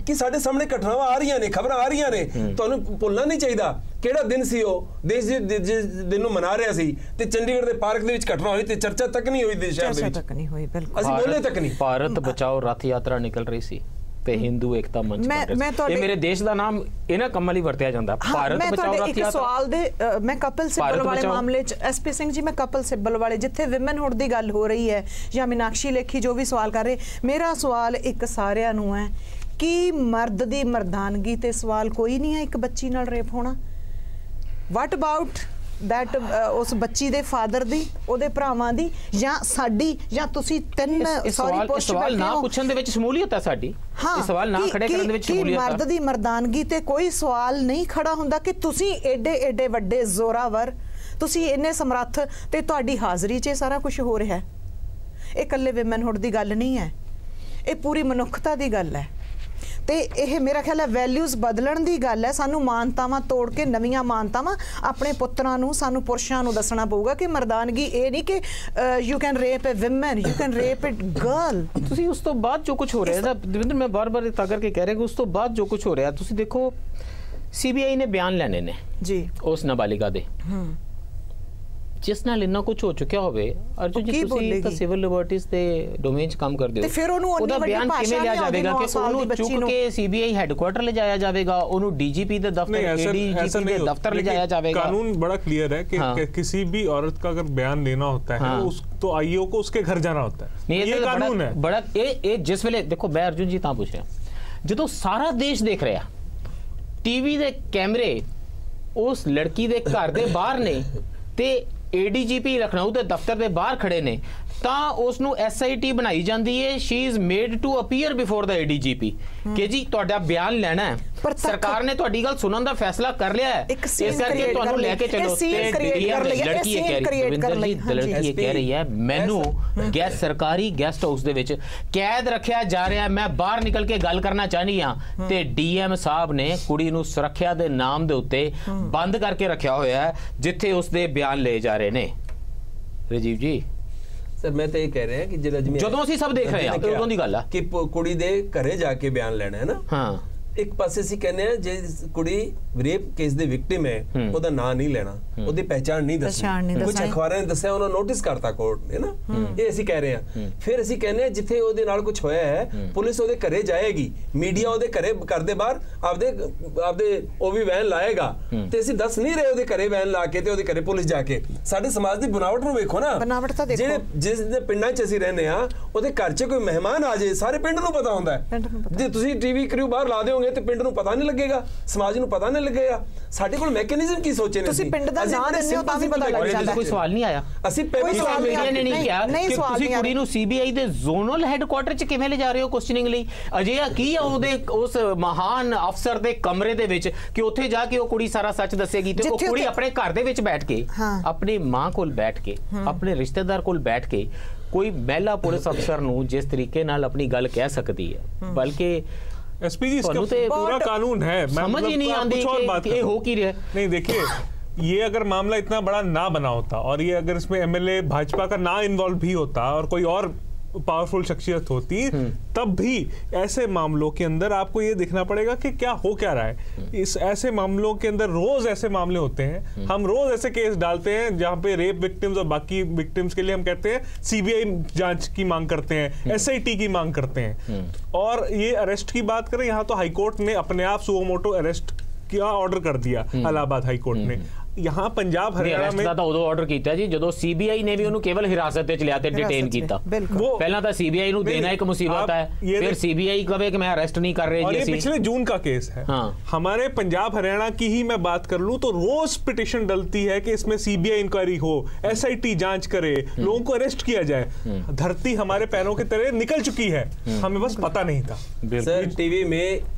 ਕਿ ਸਾਡੇ ਸਾਹਮਣੇ ਘਟਨਾਵਾਂ ਆ ਰਹੀਆਂ ਨੇ, ਖਬਰਾਂ ਆ ਰਹੀਆਂ ਨੇ। ਤੁਹਾਨੂੰ ਭੁੱਲਣਾ ਨਹੀਂ ਚਾਹੀਦਾ ਕਿਹੜਾ ਦਿਨ ਸੀ ਉਹ ਦੇਸ਼ ਜਿਸ ਦਿਨ ਨੂੰ ਮਨਾ ਰਿਹਾ ਸੀ ਤੇ ਚੰਡੀਗੜ੍ਹ ਦੇ ਪਾਰਕ ਦੇ ਵਿੱਚ ਘਟਨਾ ਹੋਈ ਤੇ ਚਰਚਾ ਤੱਕ ਨਹੀਂ ਹੋਈ ਦੇਸ਼ ਸ਼ਹਿਰ ਦੇ ਵਿੱਚ, ਅਸੀਂ ਬੋਲੇ ਤੱਕ ਨਹੀਂ। ਭਾਰਤ ਬਚਾਓ ਰੱਥ ਯਾਤਰਾ ਨਿਕਲ ਰਹੀ ਸੀ ਤੇ ਹਿੰਦੂ ਏਕਤਾ ਮੰਚ ਇਹ ਮੇਰੇ ਦੇਸ਼ ਦਾ ਨਾਮ ਇਹਨਾਂ ਕੰਮਾਂ ਲਈ ਵਰਤਿਆ ਜਾਂਦਾ। ਭਾਰਤ ਬਚਾਓ ਰੱਥ ਯਾਤਰਾ। ਸਵਾਲ ਦੇ ਮੈਂ ਕਪਿਲ ਸਿੱਬਲ ਵਾਲੇ ਮਾਮਲੇ 'ਚ ਐਸਪੀ ਸਿੰਘ ਜੀ, ਮੈਂ ਕਪਿਲ ਸਿੱਬਲ ਵਾਲੇ ਜਿੱਥੇ ਵਿਮਨਹੁੱਡ ਦੀ ਗੱਲ ਹੋ ਰਹੀ ਹੈ ਜਾਂ ਮੀਨਾਕਸ਼ੀ ਲੇਖੀ ਜੋ ਵੀ ਸਵਾਲ ਕਰ ਰਹੇ, ਮੇਰਾ ਸਵਾਲ ਇੱਕ ਸਾਰਿਆਂ ਨੂੰ ਹੈ ਕਿ ਮਰਦ ਦੀ ਮਰਦਾਨਗੀ ਤੇ ਸਵਾਲ ਕੋਈ ਨਹੀਂ ਹੈ ਇੱਕ ਬੱਚੀ ਨਾਲ ਰੇਪ ਹੋਣਾ? ਵਾਟ ਅਬਾਊਟ ਦੈਟ ਉਸ ਬੱਚੀ ਦੇ ਫਾਦਰ ਦੀ, ਉਹਦੇ ਭਰਾਵਾਂ ਦੀ, ਜਾਂ ਸਾਡੀ, ਜਾਂ ਤੁਸੀਂ ਤਿੰਨ ਸਵਾਲ ਨਾ ਪੁੱਛਣ ਦੇ ਵਿੱਚ ਸ਼ਮੂਲੀਅਤ ਹੈ ਸਾਡੀ। ਇਹ ਸਵਾਲ ਨਾ ਖੜੇ ਕਰਨ ਦੇ ਵਿੱਚ ਸ਼ਮੂਲੀਅਤ ਹੈ। ਮਰਦ ਦੀ ਮਰਦਾਨਗੀ ਤੇ ਕੋਈ ਸਵਾਲ ਨਹੀਂ ਖੜਾ ਹੁੰਦਾ ਕਿ ਤੁਸੀਂ ਏਡੇ ਵੱਡੇ ਜ਼ੋਰਾਵਰ, ਤੁਸੀਂ ਇੰਨੇ ਸਮਰੱਥ ਤੇ ਤੁਹਾਡੀ ਹਾਜ਼ਰੀ 'ਚ ਸਾਰਾ ਕੁਝ ਹੋ ਰਿਹਾ ਹੈ। ਇਹ ਇਕੱਲੇ ਵਿਮਨਹੁੱਡ ਦੀ ਗੱਲ ਨਹੀਂ ਹੈ, ਇਹ ਪੂਰੀ ਮਨੁੱਖਤਾ ਦੀ ਗੱਲ ਹੈ। ਤੇ ਇਹ ਮੇਰਾ ਖਿਆਲ ਹੈ ਵੈਲਿਊਜ਼ ਬਦਲਣ ਦੀ ਗੱਲ ਹੈ। ਸਾਨੂੰ ਮਾਨਤਾਵਾਂ ਤੋੜ ਕੇ ਨਵੀਆਂ ਮਾਨਤਾਵਾਂ ਆਪਣੇ ਪੁੱਤਰਾਂ ਨੂੰ, ਸਾਨੂੰ ਪੁਰਸ਼ਾਂ ਨੂੰ ਦੱਸਣਾ ਪਊਗਾ ਕਿ ਮਰਦਾਨਗੀ ਇਹ ਨਹੀਂ ਕਿ you can rape a woman, you can rape a girl. ਤੁਸੀਂ ਉਸ ਤੋਂ ਬਾਅਦ ਜੋ ਕੁਝ ਹੋ ਰਿਹਾ ਹੈ ਦਵਿੰਦਰ, ਮੈਂ ਬਾਰ-ਬਾਰ ਤਾਂ ਕਰਕੇ ਕਹਿ ਰਿਹਾ ਕਿ ਉਸ ਤੋਂ ਬਾਅਦ ਜੋ ਕੁਝ ਹੋ ਰਿਹਾ, ਤੁਸੀਂ ਦੇਖੋ CBI ਨੇ ਬਿਆਨ ਲੈਣੇ ਨੇ ਜੀ ਉਸ ਨਾਬਾਲਿਗਾ ਦੇ, ਜਿਸ ਨਾਲ ਇੰਨਾ ਕੁਝ ਹੋ ਚੁੱਕਿਆ ਹੋਵੇ। ਅਰਜੁਨ ਜੀ ਤੁਸੀਂ ਤਾਂ ਸਿਵਲ ਲਿਬਰਟੀਜ਼ ਦੇ ਡੋਮੇਨ 'ਚ ਕੰਮ ਕਰਦੇ ਹੋ, ਤੇ ਫਿਰ ਉਹਦਾ ਬਿਆਨ ਕਿਵੇਂ ਲਿਆ ਜਾਵੇਗਾ ਕਿ ਉਹਨੂੰ ਚੁੱਕ ਕੇ CBI ਹੈੱਡਕੁਆਟਰ ਲੈ ਜਾਇਆ ਜਾਵੇਗਾ, ਉਹਨੂੰ DGP ਦੇ ਦਫ਼ਤਰ, ADGP ਦੇ दफ्तर ले जाया जाएगा? कानून बड़ा क्लियर है कि किसी भी औरत का अगर बयान लेना होता है तो आईओ को उसके घर जाना होता है। ये कानून है बड़ा। ये जिस वेले देखो मैं अर्जुन जी ਤਾਂ ਪੁੱਛ ਰਿਹਾ, ਜਦੋਂ ਸਾਰਾ ਦੇਸ਼ ਦੇਖ ਰਿਹਾ, TV ਦੇ ਕੈਮਰੇ ਉਸ ਲੜਕੀ ਦੇ ਘਰ ਦੇ ਬਾਹਰ ਨੇ ਤੇ ADGP ਲਖਨਊ ਦੇ ਦਫ਼ਤਰ ਦੇ ਬਾਹਰ ਖੜੇ ਨੇ, ਤਾਂ ਉਸ ਨੂੰ SIT ਬਣਾਈ ਜਾਂਦੀ ਹੈ। She is made to appear before the ADGP ਕਿ ਜੀ ਤੁਹਾਡਾ ਬਿਆਨ ਲੈਣਾ ਹੈ, ਸਰਕਾਰ ਨੇ ਤੁਹਾਡੀ ਗੱਲ ਸੁਣਨ ਦਾ ਫੈਸਲਾ ਕਰ ਲਿਆ ਹੈ, ਇਸ ਕਰਕੇ ਤੁਹਾਨੂੰ ਲੈ ਕੇ ਚਲੋ। ਤੇ ਲੜਕੀ ਇਹ ਕਹਿ ਰਹੀ ਹੈ ਮੈਨੂੰ ਗੈਸ ਸਰਕਾਰੀ ਗੈਸਟ ਹਾਊਸ ਦੇ ਵਿੱਚ ਕੈਦ ਰੱਖਿਆ ਜਾ ਰਿਹਾ, ਮੈਂ ਬਾਹਰ ਨਿਕਲ ਕੇ ਗੱਲ ਕਰਨਾ ਚਾਹਨੀ ਹਾਂ। ਤੇ DM ਸਾਹਿਬ ਨੇ ਕੁੜੀ ਨੂੰ ਸੁਰੱਖਿਆ ਦੇ ਨਾਮ ਦੇ ਉੱਤੇ ਬੰਦ ਕਰਕੇ ਰੱਖਿਆ ਹੋਇਆ ਹੈ, ਜਿੱਥੇ ਉਸ ਦੇ ਬਿਆਨ ਲਏ ਜਾ ਰਹੇ ਨੇ। ਰਾਜੀਵ ਜੀ ਸਰ ਮੈਂ ਤਾਂ ਇਹ ਕਹਿ ਰਿਹਾ ਕਿ ਜਦੋਂ ਅਸੀਂ ਸਭ ਦੇਖ ਰਹੇ ਹਾਂ ਉਦੋਂ ਦੀ ਗੱਲ ਆ ਕਿ ਕੁੜੀ ਦੇ ਘਰੇ ਜਾ ਕੇ ਬਿਆਨ ਲੈਣਾ ਹੈ ਨਾ। ਹਾਂ, ਇੱਕ ਪਾਸੇ ਅਸੀਂ ਕਹਿੰਦੇ ਆ ਜੇ ਕੁੜੀ ਰੇਪ ਕੇਸ ਦੇ ਵਿਕਟਿਮ ਹੈ ਉਹਦਾ ਨਾਂ ਨਹੀਂ ਲੈਣਾ, ਉਹਦੀ ਪਹਿਚਾਣ ਨਹੀਂ ਦੱਸਣੀ। ਕੁਝ ਅਖਬਾਰਾਂ ਨੇ ਦੱਸਿਆ, ਉਹਨਾਂ ਨੋਟਿਸ ਕਰਤਾ ਕੋਰਟ ਨੇ ਨਾ, ਇਹ ਅਸੀਂ ਕਹਿ ਰਹੇ ਹਾਂ। ਫਿਰ ਅਸੀਂ ਕਹਿੰਦੇ ਆ ਜਿੱਥੇ ਉਹਦੇ ਨਾਲ ਕੁਝ ਹੋਇਆ ਹੈ ਪੁਲਿਸ ਉਹਦੇ ਘਰੇ ਜਾਏਗੀ, ਮੀਡੀਆ ਉਹਦੇ ਘਰੇ ਘਰ ਦੇ ਬਾਹਰ ਆਪਦੇ ਉਹ ਵੀ ਵੈਨ ਲਾਏਗਾ। ਤੇ ਅਸੀਂ ਦੱਸ ਨਹੀਂ ਰਹੇ ਉਹਦੇ ਘਰੇ ਵੈਨ ਲਾ ਕੇ ਤੇ ਉਹਦੇ ਘਰੇ ਪੁਲਿਸ ਜਾ ਕੇ। ਸਾਡੇ ਸਮਾਜ ਦੀ ਬਣਾਵਟ ਨੂੰ ਵੇਖੋ ਨਾ, ਜਿਹੜੇ ਜਿਸ ਦੇ ਪਿੰਡਾਂ 'ਚ ਅਸੀਂ ਰਹਿੰਦੇ ਆ ਉਹਦੇ ਘਰ 'ਚ ਕੋਈ ਮਹਿਮਾਨ ਆ ਜਾਏ ਸਾਰੇ ਪਿੰਡ ਨੂੰ ਪਤਾ ਹੁੰਦਾ ਹੈ। ਜੇ ਤੁਸੀਂ TV ਕਰਿਓ ਬਾਹਰ ਲਾ ਦਿਓਗੇ ਤੇ ਪਿੰਡ ਨੂੰ ਪਤਾ ਨਹੀਂ ਲੱਗੇਗਾ, ਸਮਾਜ ਨੂੰ ਪਤਾ ਨਹੀਂ ਲੱਗੇਗਾ। ਸਾਡੇ ਕੋਲ ਮੈਕੈਨਿਜ਼ਮ ਕੀ ਸੋਚੇ ਨੇ? ਤੁਸੀਂ ਪਿੰਡ ਦਾ ਨਾਂ ਦਿੰਦੇ ਹੋ ਤਾਂ ਵੀ ਪਤਾ ਲੱਗ ਜਾਂਦਾ। ਕੋਈ ਸਵਾਲ ਨਹੀਂ ਆਇਆ, ਅਸੀਂ ਮੀਡੀਆ ਨੇ ਨਹੀਂ ਕਿਹਾ ਕਿ ਤੁਸੀਂ ਕੁੜੀ ਨੂੰ CBI ਦੇ ਜ਼ੋਨਲ ਹੈੱਡਕੁਆਟਰ 'ਚ ਕਿਵੇਂ ਲੈ ਜਾ ਰਹੇ ਹੋ ਕੁਐਸਚਨਿੰਗ ਲਈ। ਅਜਿਹਾ ਕੀ ਆ ਉਹਦੇ ਉਸ ਮਹਾਨ ਅਫਸਰ ਦੇ ਕਮਰੇ ਦੇ ਵਿੱਚ ਕਿ ਉੱਥੇ ਜਾ ਕੇ ਉਹ ਕੁੜੀ ਸਾਰਾ ਸੱਚ ਦੱਸੇਗੀ? ਤੇ ਉਹ ਕੁੜੀ ਆਪਣੇ ਘਰ ਦੇ ਵਿੱਚ ਬੈਠ ਕੇ, ਆਪਣੀ ਮਾਂ ਕੋਲ ਬੈਠ ਕੇ, ਆਪਣੇ ਰਿਸ਼ਤੇਦਾਰ ਕੋਲ ਬੈਠ ਕੇ ਕੋਈ ਮਹਿਲਾ ਪੁਲਿਸ ਅਫਸਰ ਨੂੰ ਜਿਸ ਤਰੀਕੇ ਨਾਲ ਆਪਣੀ ਗੱਲ ਕਹਿ ਸਕਦੀ ਹੈ, ਬल्कि SP जी इसका पूरा कानून है, समझ ही नहीं आती कि ये हो की रहा है। नहीं देखिए, ये अगर मामला इतना बड़ा ना बना होता और ये अगर इसमें MLA भाजपा का ना इन्वॉल्व भी होता और कोई और पावरफुल शख्सियत होती, तब भी ऐसे मामलों के अंदर आपको ये देखना पड़ेगा कि क्या हो क्या रहा है। इस ऐसे मामलों के अंदर रोज ऐसे मामले होते हैं, हम रोज ऐसे केस डालते हैं जहां पे रेप विक्टिम्स और बाकी विक्टिम्स के लिए हम कहते हैं CBI जांच की मांग करते हैं, SIT की मांग करते हैं। और ये अरेस्ट की बात करें, यहाँ तो हाईकोर्ट ने अपने आप सुओ मोटो अरेस्ट का ऑर्डर कर दिया, इलाहाबाद हाईकोर्ट ने। यहाँ पंजाब हरियाणा में ਤਾਂ ਉਦੋਂ ਆਰਡਰ ਕੀਤਾ ਜੀ ਜਦੋਂ CBI ਨੇ ਵੀ ਉਹਨੂੰ ਕੇਵਲ ਹਿਰਾਸਤ ਵਿੱਚ ਲਿਆ ਤੇ ਡਿਟੇਨ ਕੀਤਾ। ਪਹਿਲਾਂ ਤਾਂ CBI ਨੂੰ ਦੇਣਾ ਇੱਕ ਮੁਸੀਬਤ है, फिर CBI कहे कि मैं अरेस्ट नहीं कर रहे। और ये पिछले जून का केस है। हमारे पंजाब हरियाणा की ही मैं बात कर लूं तो रोज पिटिशन डलती है कि इसमें CBI इंक्वायरी हो, SIT जांच करे, लोगों को अरेस्ट किया जाए। धरती हमारे पैरों के तले निकल चुकी है, हमें बस पता नहीं था। सर TV में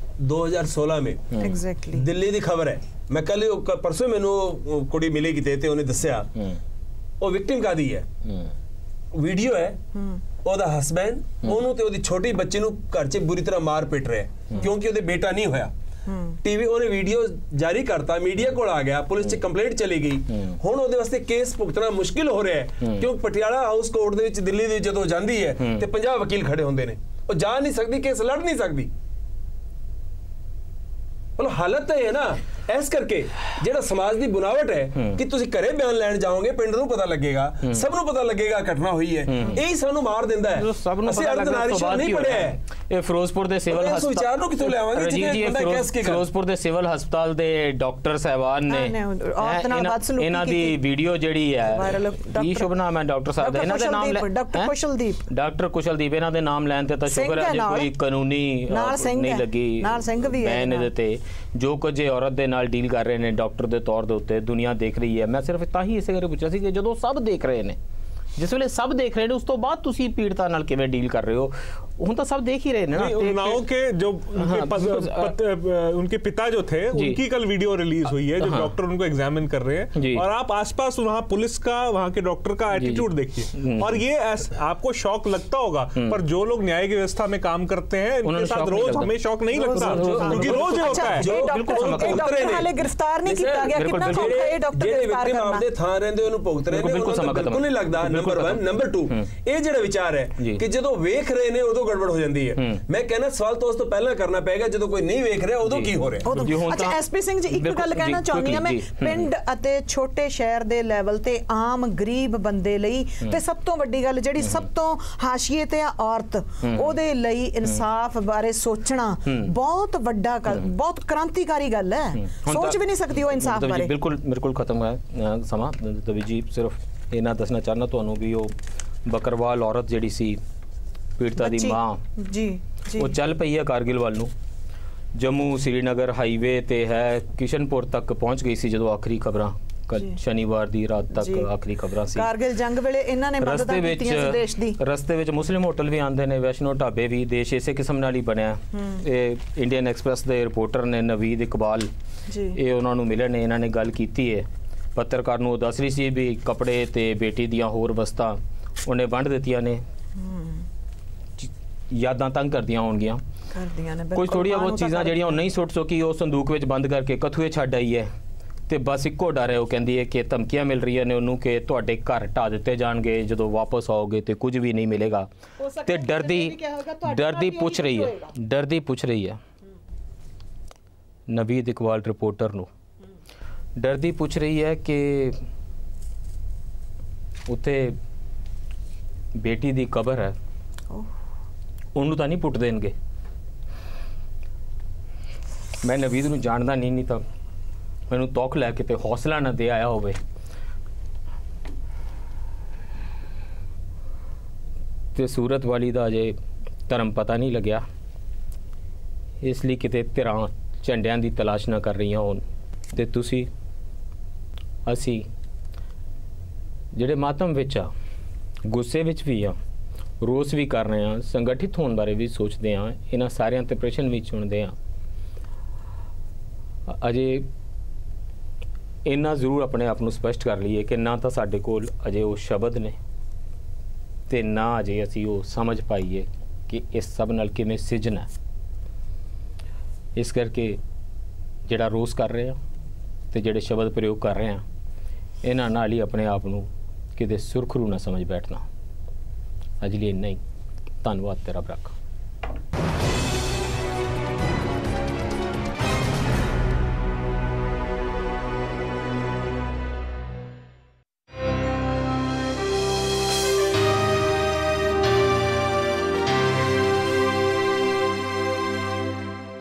2016 में एग्जैक्टली दिल्ली की खबर है। मैं कल परसों मैनू कुड़ी मिली किते उन्हें दस्या वो विक्टिम कादी है, वीडियो है ਉਹਦਾ ਹਸਬੈਂਡ ਉਹਨੂੰ ਤੇ ਉਹਦੀ ਛੋਟੀ ਬੱਚੀ ਨੂੰ ਘਰ 'ਚ ਬੁਰੀ ਤਰ੍ਹਾਂ ਮਾਰ ਪਿੱਟ ਰਿਹਾ ਕਿਉਂਕਿ ਉਹਦੇ ਬੇਟਾ ਨਹੀਂ ਹੋਇਆ। TV ਉਹਨੇ ਵੀਡੀਓ ਜਾਰੀ ਕਰਤਾ, ਮੀਡੀਆ ਕੋਲ ਆ ਗਿਆ, ਪੁਲਿਸ 'ਚ ਕੰਪਲੇਂਟ ਚਲੀ ਗਈ। ਹੁਣ ਉਹਦੇ ਵਾਸਤੇ ਕੇਸ ਭੁਗਤਣਾ ਮੁਸ਼ਕਿਲ ਹੋ ਰਿਹਾ ਹੈ ਕਿਉਂਕਿ ਪਟਿਆਲਾ ਹਾਊਸ ਕੋਰਟ ਦੇ ਵਿੱਚ ਦਿੱਲੀ ਦੇ ਜਦੋਂ ਜਾਂਦੀ ਹੈ ਤੇ 50 ਵਕੀਲ ਖੜੇ ਹੁੰਦੇ ਨੇ, ਉਹ ਜਾ ਨਹੀਂ ਸਕਦੀ, ਕੇਸ ਲੜ ਨਹੀਂ ਸਕਦੀ। मतलब हालत है ना, इस करके जेड़ा समाज दी बुनावट है कि तुसी घरे बयान लैण जाओगे, पिंड नूं पता लगेगा, सब नूं पता लगेगा घटना हुई है, यही सानू मार दिंदा है। ਅਸੀਂ ਅਰਧਨਾਰੀਸ਼ਵਰ ਨਹੀਂ ਪੜਿਆ ਹੈ। ਇਹ ਫਿਰੋਜ਼ਪੁਰ ਦੇ ਸਿਵਲ ਹਸਪਤਾਲ ਫਿਰੋਜ਼ਪੁਰ ਦੇ ਸਿਵਲ ਹਸਪਤਾਲ ਦੇ ਡਾਕਟਰ ਸਾਹਿਬਾਨ ਨੇ ਇਹਨਾਂ ਦੀ ਵੀਡੀਓ ਜਿਹੜੀ ਹੈ, ਕੀ ਸ਼ੁਭ ਨਾਮ ਹੈ ਡਾਕਟਰ ਸਾਹਿਬ ਦਾ, ਇਹਨਾਂ ਦੇ ਨਾਮ ਡਾਕਟਰ ਕੁਸ਼ਲਦੀਪ, ਇਹਨਾਂ ਦੇ ਨਾਮ ਲੈਣ ਤੇ ਤਾਂ ਸ਼ੁਕਰ ਹੈ ਜੇ ਕੋਈ ਕਾਨੂੰਨੀ ਨਹੀਂ ਲੱਗੀ ਬੈਨ ਇਹਦੇ ਤੇ। ਜੋ ਕੁਝ ਔਰਤ ਦੇ ਨਾਲ ਡੀਲ ਕਰ ਰਹੇ ਨੇ ਡਾਕਟਰ ਦੇ ਤੌਰ ਦੇ ਉੱਤੇ ਦੁਨੀਆ ਦੇਖ ਰਹੀ ਹੈ। ਮੈਂ ਸਿਰਫ ਤਾਂ ਹੀ ਇਸੇ ਕਰਕੇ ਪੁੱਛਿਆ ਸੀ ਕਿ ਜਦੋਂ ਸਭ ਦੇਖ ਰਹੇ ਨੇ, जिस वेले सब देख रहे हैं उस तो बाद तुसी पीड़िता नाल किवें डील कर रहे हो, हुण तो सब देख ही रहे हैं ना। उन्नाव के जो उनके पिता जो थे उनकी कल वीडियो रिलीज हुई है, जो डॉक्टर उनको एग्जामिन कर रहे हैं और आप आसपास वहाँ पुलिस का, वहाँ के डॉक्टर का एटीट्यूड देखिए और ये आपको शौक लगता होगा, पर जो लोग न्याय की व्यवस्था में काम करते हैं उनके साथ रोज हमें शौक नहीं लगता क्योंकि रोज ये होता है। गिरफ्तार नहीं किया गया, कितना सौखा है डॉक्टर गिरफ्तार करना। आपदे थां रहंदे ओनु भुगत रहे ने, बिल्कुल नहीं लगदा। नंबर 1 नंबर 2 ਇਹ ਜਿਹੜਾ ਵਿਚਾਰ ਹੈ ਕਿ ਜਦੋਂ ਵੇਖ ਰਹੇ ਨੇ ਉਦੋਂ ਗੜਬੜ ਹੋ ਜਾਂਦੀ ਹੈ। ਮੈਂ ਕਹਿੰਦਾ ਸਵਾਲ ਤਾਂ ਉਸ ਤੋਂ ਪਹਿਲਾਂ ਕਰਨਾ ਪਏਗਾ ਜਦੋਂ ਕੋਈ ਨਹੀਂ ਵੇਖ ਰਿਹਾ ਉਦੋਂ ਕੀ ਹੋ ਰਿਹਾ। ਅੱਛਾ SP ਸਿੰਘ ਜੀ, ਇੱਕ ਗੱਲ ਕਹਿਣਾ ਚਾਹੁੰਦੀ ਹਾਂ ਮੈਂ, ਪਿੰਡ ਅਤੇ ਛੋਟੇ ਸ਼ਹਿਰ ਦੇ ਲੈਵਲ ਤੇ ਆਮ ਗਰੀਬ ਬੰਦੇ ਲਈ ਤੇ ਸਭ ਤੋਂ ਵੱਡੀ ਗੱਲ ਜਿਹੜੀ ਸਭ ਤੋਂ ਹਾਸ਼ੀਏ ਤੇ ਆ ਔਰਤ, ਉਹਦੇ ਲਈ ਇਨਸਾਫ ਬਾਰੇ ਸੋਚਣਾ ਬਹੁਤ ਵੱਡਾ ਬਹੁਤ ਕ੍ਰਾਂਤੀਕਾਰੀ ਗੱਲ ਹੈ। ਸੋਚ ਵੀ ਨਹੀਂ ਸਕਦੀ ਉਹ ਇਨਸਾਫ ਬਾਰੇ। ਬਿਲਕੁਲ ਖਤਮ ਹੈ ਸਮਾਂ ਦਵੀ ਜੀ। ਸਿਰਫ ਇਹਨਾਂ ਦੱਸਣਾ ਚਾਹਨਾ ਤੁਹਾਨੂੰ ਵੀ ਉਹ ਬਕਰਵਾਲ ਔਰਤ ਜਿਹੜੀ ਸੀ ਪੀੜਤਾ ਦੀ ਮਾਂ ਜੀ ਉਹ ਚੱਲ ਪਈ ਹੈ ਕਾਰਗਿਲ ਵੱਲ ਨੂੰ, ਜੰਮੂ ਸ੍ਰੀਨਗਰ ਹਾਈਵੇ ਤੇ ਹੈ, ਕਿਸ਼ਨਪੁਰ ਤੱਕ ਪਹੁੰਚ ਗਈ ਸੀ ਜਦੋਂ ਆਖਰੀ ਖਬਰਾਂ ਕੱਲ ਜੀ। ਸ਼ਨੀਵਾਰ ਦੀ ਰਾਤ ਤੱਕ ਜੀ। ਆਖਰੀ ਖਬਰਾਂ ਸੀ। ਕਾਰਗਿਲ ਜੰਗ ਵੇਲੇ ਇਹਨਾਂ ਨੇ ਮਦਦ ਕੀਤੀਆਂ ਸੀ ਦੇਸ਼ ਦੀ। ਰਸਤੇ ਵਿੱਚ ਮੁਸਲਿਮ ਹੋਟਲ ਵੀ ਆਉਂਦੇ ਨੇ, ਵੈਸ਼ਨੋ ਢਾਬੇ ਵੀ, ਦੇਸ਼ ਇਸੇ ਕਿਸਮ ਨਾਲ ਹੀ ਬਣਿਆ। ਇਹ ਇੰਡੀਅਨ ਐਕਸਪ੍ਰੈਸ ਦੇ ਰਿਪੋਰਟਰ ਨੇ ਨਵੀਦ ਇਕਬਾਲ, ਜੀ ਇਹ ਉਹਨਾਂ ਨੂੰ ਮਿਲੇ ਨੇ, ਇਹਨਾਂ ਨੇ ਗੱਲ ਕੀਤੀ ਹੈ। ਪੱਤਰਕਾਰ ਨੂੰ ਉਹ ਦੱਸ ਰਹੀ ਸੀ ਵੀ ਕੱਪੜੇ ਤੇ ਬੇਟੀ ਦੀਆਂ ਹੋਰ ਵਸਤਾਂ ਉਹਨੇ ਵੰਡ ਦਿੱਤੀਆਂ ਨੇ। ਯਾਦਾਂ ਤੰਗ ਕਰਦੀਆਂ ਹੋਣਗੀਆਂ, ਕਰਦੀਆਂ ਨੇ। ਕੁਝ ਥੋੜ੍ਹੀਆਂ ਬਹੁਤ ਚੀਜ਼ਾਂ ਜਿਹੜੀਆਂ ਉਹ ਨਹੀਂ ਸੁੱਟ ਸਕੀ ਉਹ ਸੰਦੂਕ ਵਿੱਚ ਬੰਦ ਕਰਕੇ ਕਥੂਏ ਛੱਡ ਆਈ ਹੈ। ਤੇ ਬਸ ਇੱਕੋ ਡਰ ਹੈ, ਉਹ ਕਹਿੰਦੀ ਹੈ ਕਿ ਧਮਕੀਆਂ ਮਿਲ ਰਹੀਆਂ ਨੇ ਉਹਨੂੰ ਕਿ ਤੁਹਾਡੇ ਘਰ ਢਾ ਦਿੱਤੇ ਜਾਣਗੇ, ਜਦੋਂ ਵਾਪਸ ਆਓਗੇ ਤੇ ਕੁਝ ਵੀ ਨਹੀਂ ਮਿਲੇਗਾ। ਤੇ ਡਰਦੀ ਪੁੱਛ ਰਹੀ ਹੈ ਨਵੀਦ ਇਕਬਾਲ ਰਿਪੋਰਟਰ ਨੂੰ, ਡਰਦੀ ਪੁੱਛ ਰਹੀ ਹੈ ਕਿ ਉੱਥੇ ਬੇਟੀ ਦੀ ਕਬਰ ਹੈ, ਉਹਨੂੰ ਤਾਂ ਨਹੀਂ ਪੁੱਟ ਦੇਣਗੇ। ਮੈਂ ਨਵੀਦ ਨੂੰ ਜਾਣਦਾ ਨਹੀਂ ਤਾਂ ਮੈਨੂੰ ਤੌਖ ਲੈ ਕੇ ਤੇ ਹੌਸਲਾ ਨਾ ਦੇ ਆਇਆ ਹੋਵੇ। ਤੇ ਸੂਰਤ ਵਾਲੀ ਦਾ ਅਜੇ ਧਰਮ ਪਤਾ ਨਹੀਂ ਲੱਗਿਆ, ਇਸ ਲਈ ਕਿਤੇ ਧਿਰਾਂ ਝੰਡਿਆਂ ਦੀ ਤਲਾਸ਼ ਨਾ ਕਰ ਰਹੀਆਂ ਹੋਣ। ਤੇ ਤੁਸੀਂ ਅਸੀਂ ਜਿਹੜੇ ਮਾਤਮ ਵਿੱਚ ਆ, ਗੁੱਸੇ ਵਿੱਚ ਵੀ ਆ, ਰੋਸ ਵੀ ਕਰ ਰਹੇ ਹਾਂ, ਸੰਗਠਿਤ ਹੋਣ ਬਾਰੇ ਵੀ ਸੋਚਦੇ ਹਾਂ, ਇਹਨਾਂ ਸਾਰਿਆਂ ਤੇ ਪ੍ਰਸ਼ਨ ਵੀ ਚੁਣਦੇ ਹਾਂ। ਅਜੇ ਇੰਨਾ ਜ਼ਰੂਰ ਆਪਣੇ ਆਪ ਨੂੰ ਸਪਸ਼ਟ ਕਰ ਲਈਏ ਕਿ ਨਾ ਤਾਂ ਸਾਡੇ ਕੋਲ ਅਜੇ ਉਹ ਸ਼ਬਦ ਨੇ ਤੇ ਨਾ ਅਜੇ ਅਸੀਂ ਉਹ ਸਮਝ ਪਾਈਏ ਕਿ ਇਸ ਸਭ ਨਾਲ ਕਿਵੇਂ ਸਿੱਝਣਾ। ਇਸ ਕਰਕੇ ਜਿਹੜਾ ਰੋਸ ਕਰ ਰਹੇ ਹਾਂ ਤੇ ਜਿਹੜੇ ਸ਼ਬਦ ਪ੍ਰਯੋਗ ਕਰ ਰਹੇ ਹਾਂ, ਇਹਨਾਂ ਨਾਲ ਹੀ ਆਪਣੇ ਆਪ ਨੂੰ ਕਿਤੇ ਸੁਰਖਰੂ ਨਾ ਸਮਝ ਬੈਠਣਾ। ਅੱਜ ਲਈ ਇੰਨਾ ਹੀ। ਧੰਨਵਾਦ ਤੇਰਾ ਬਰਕ।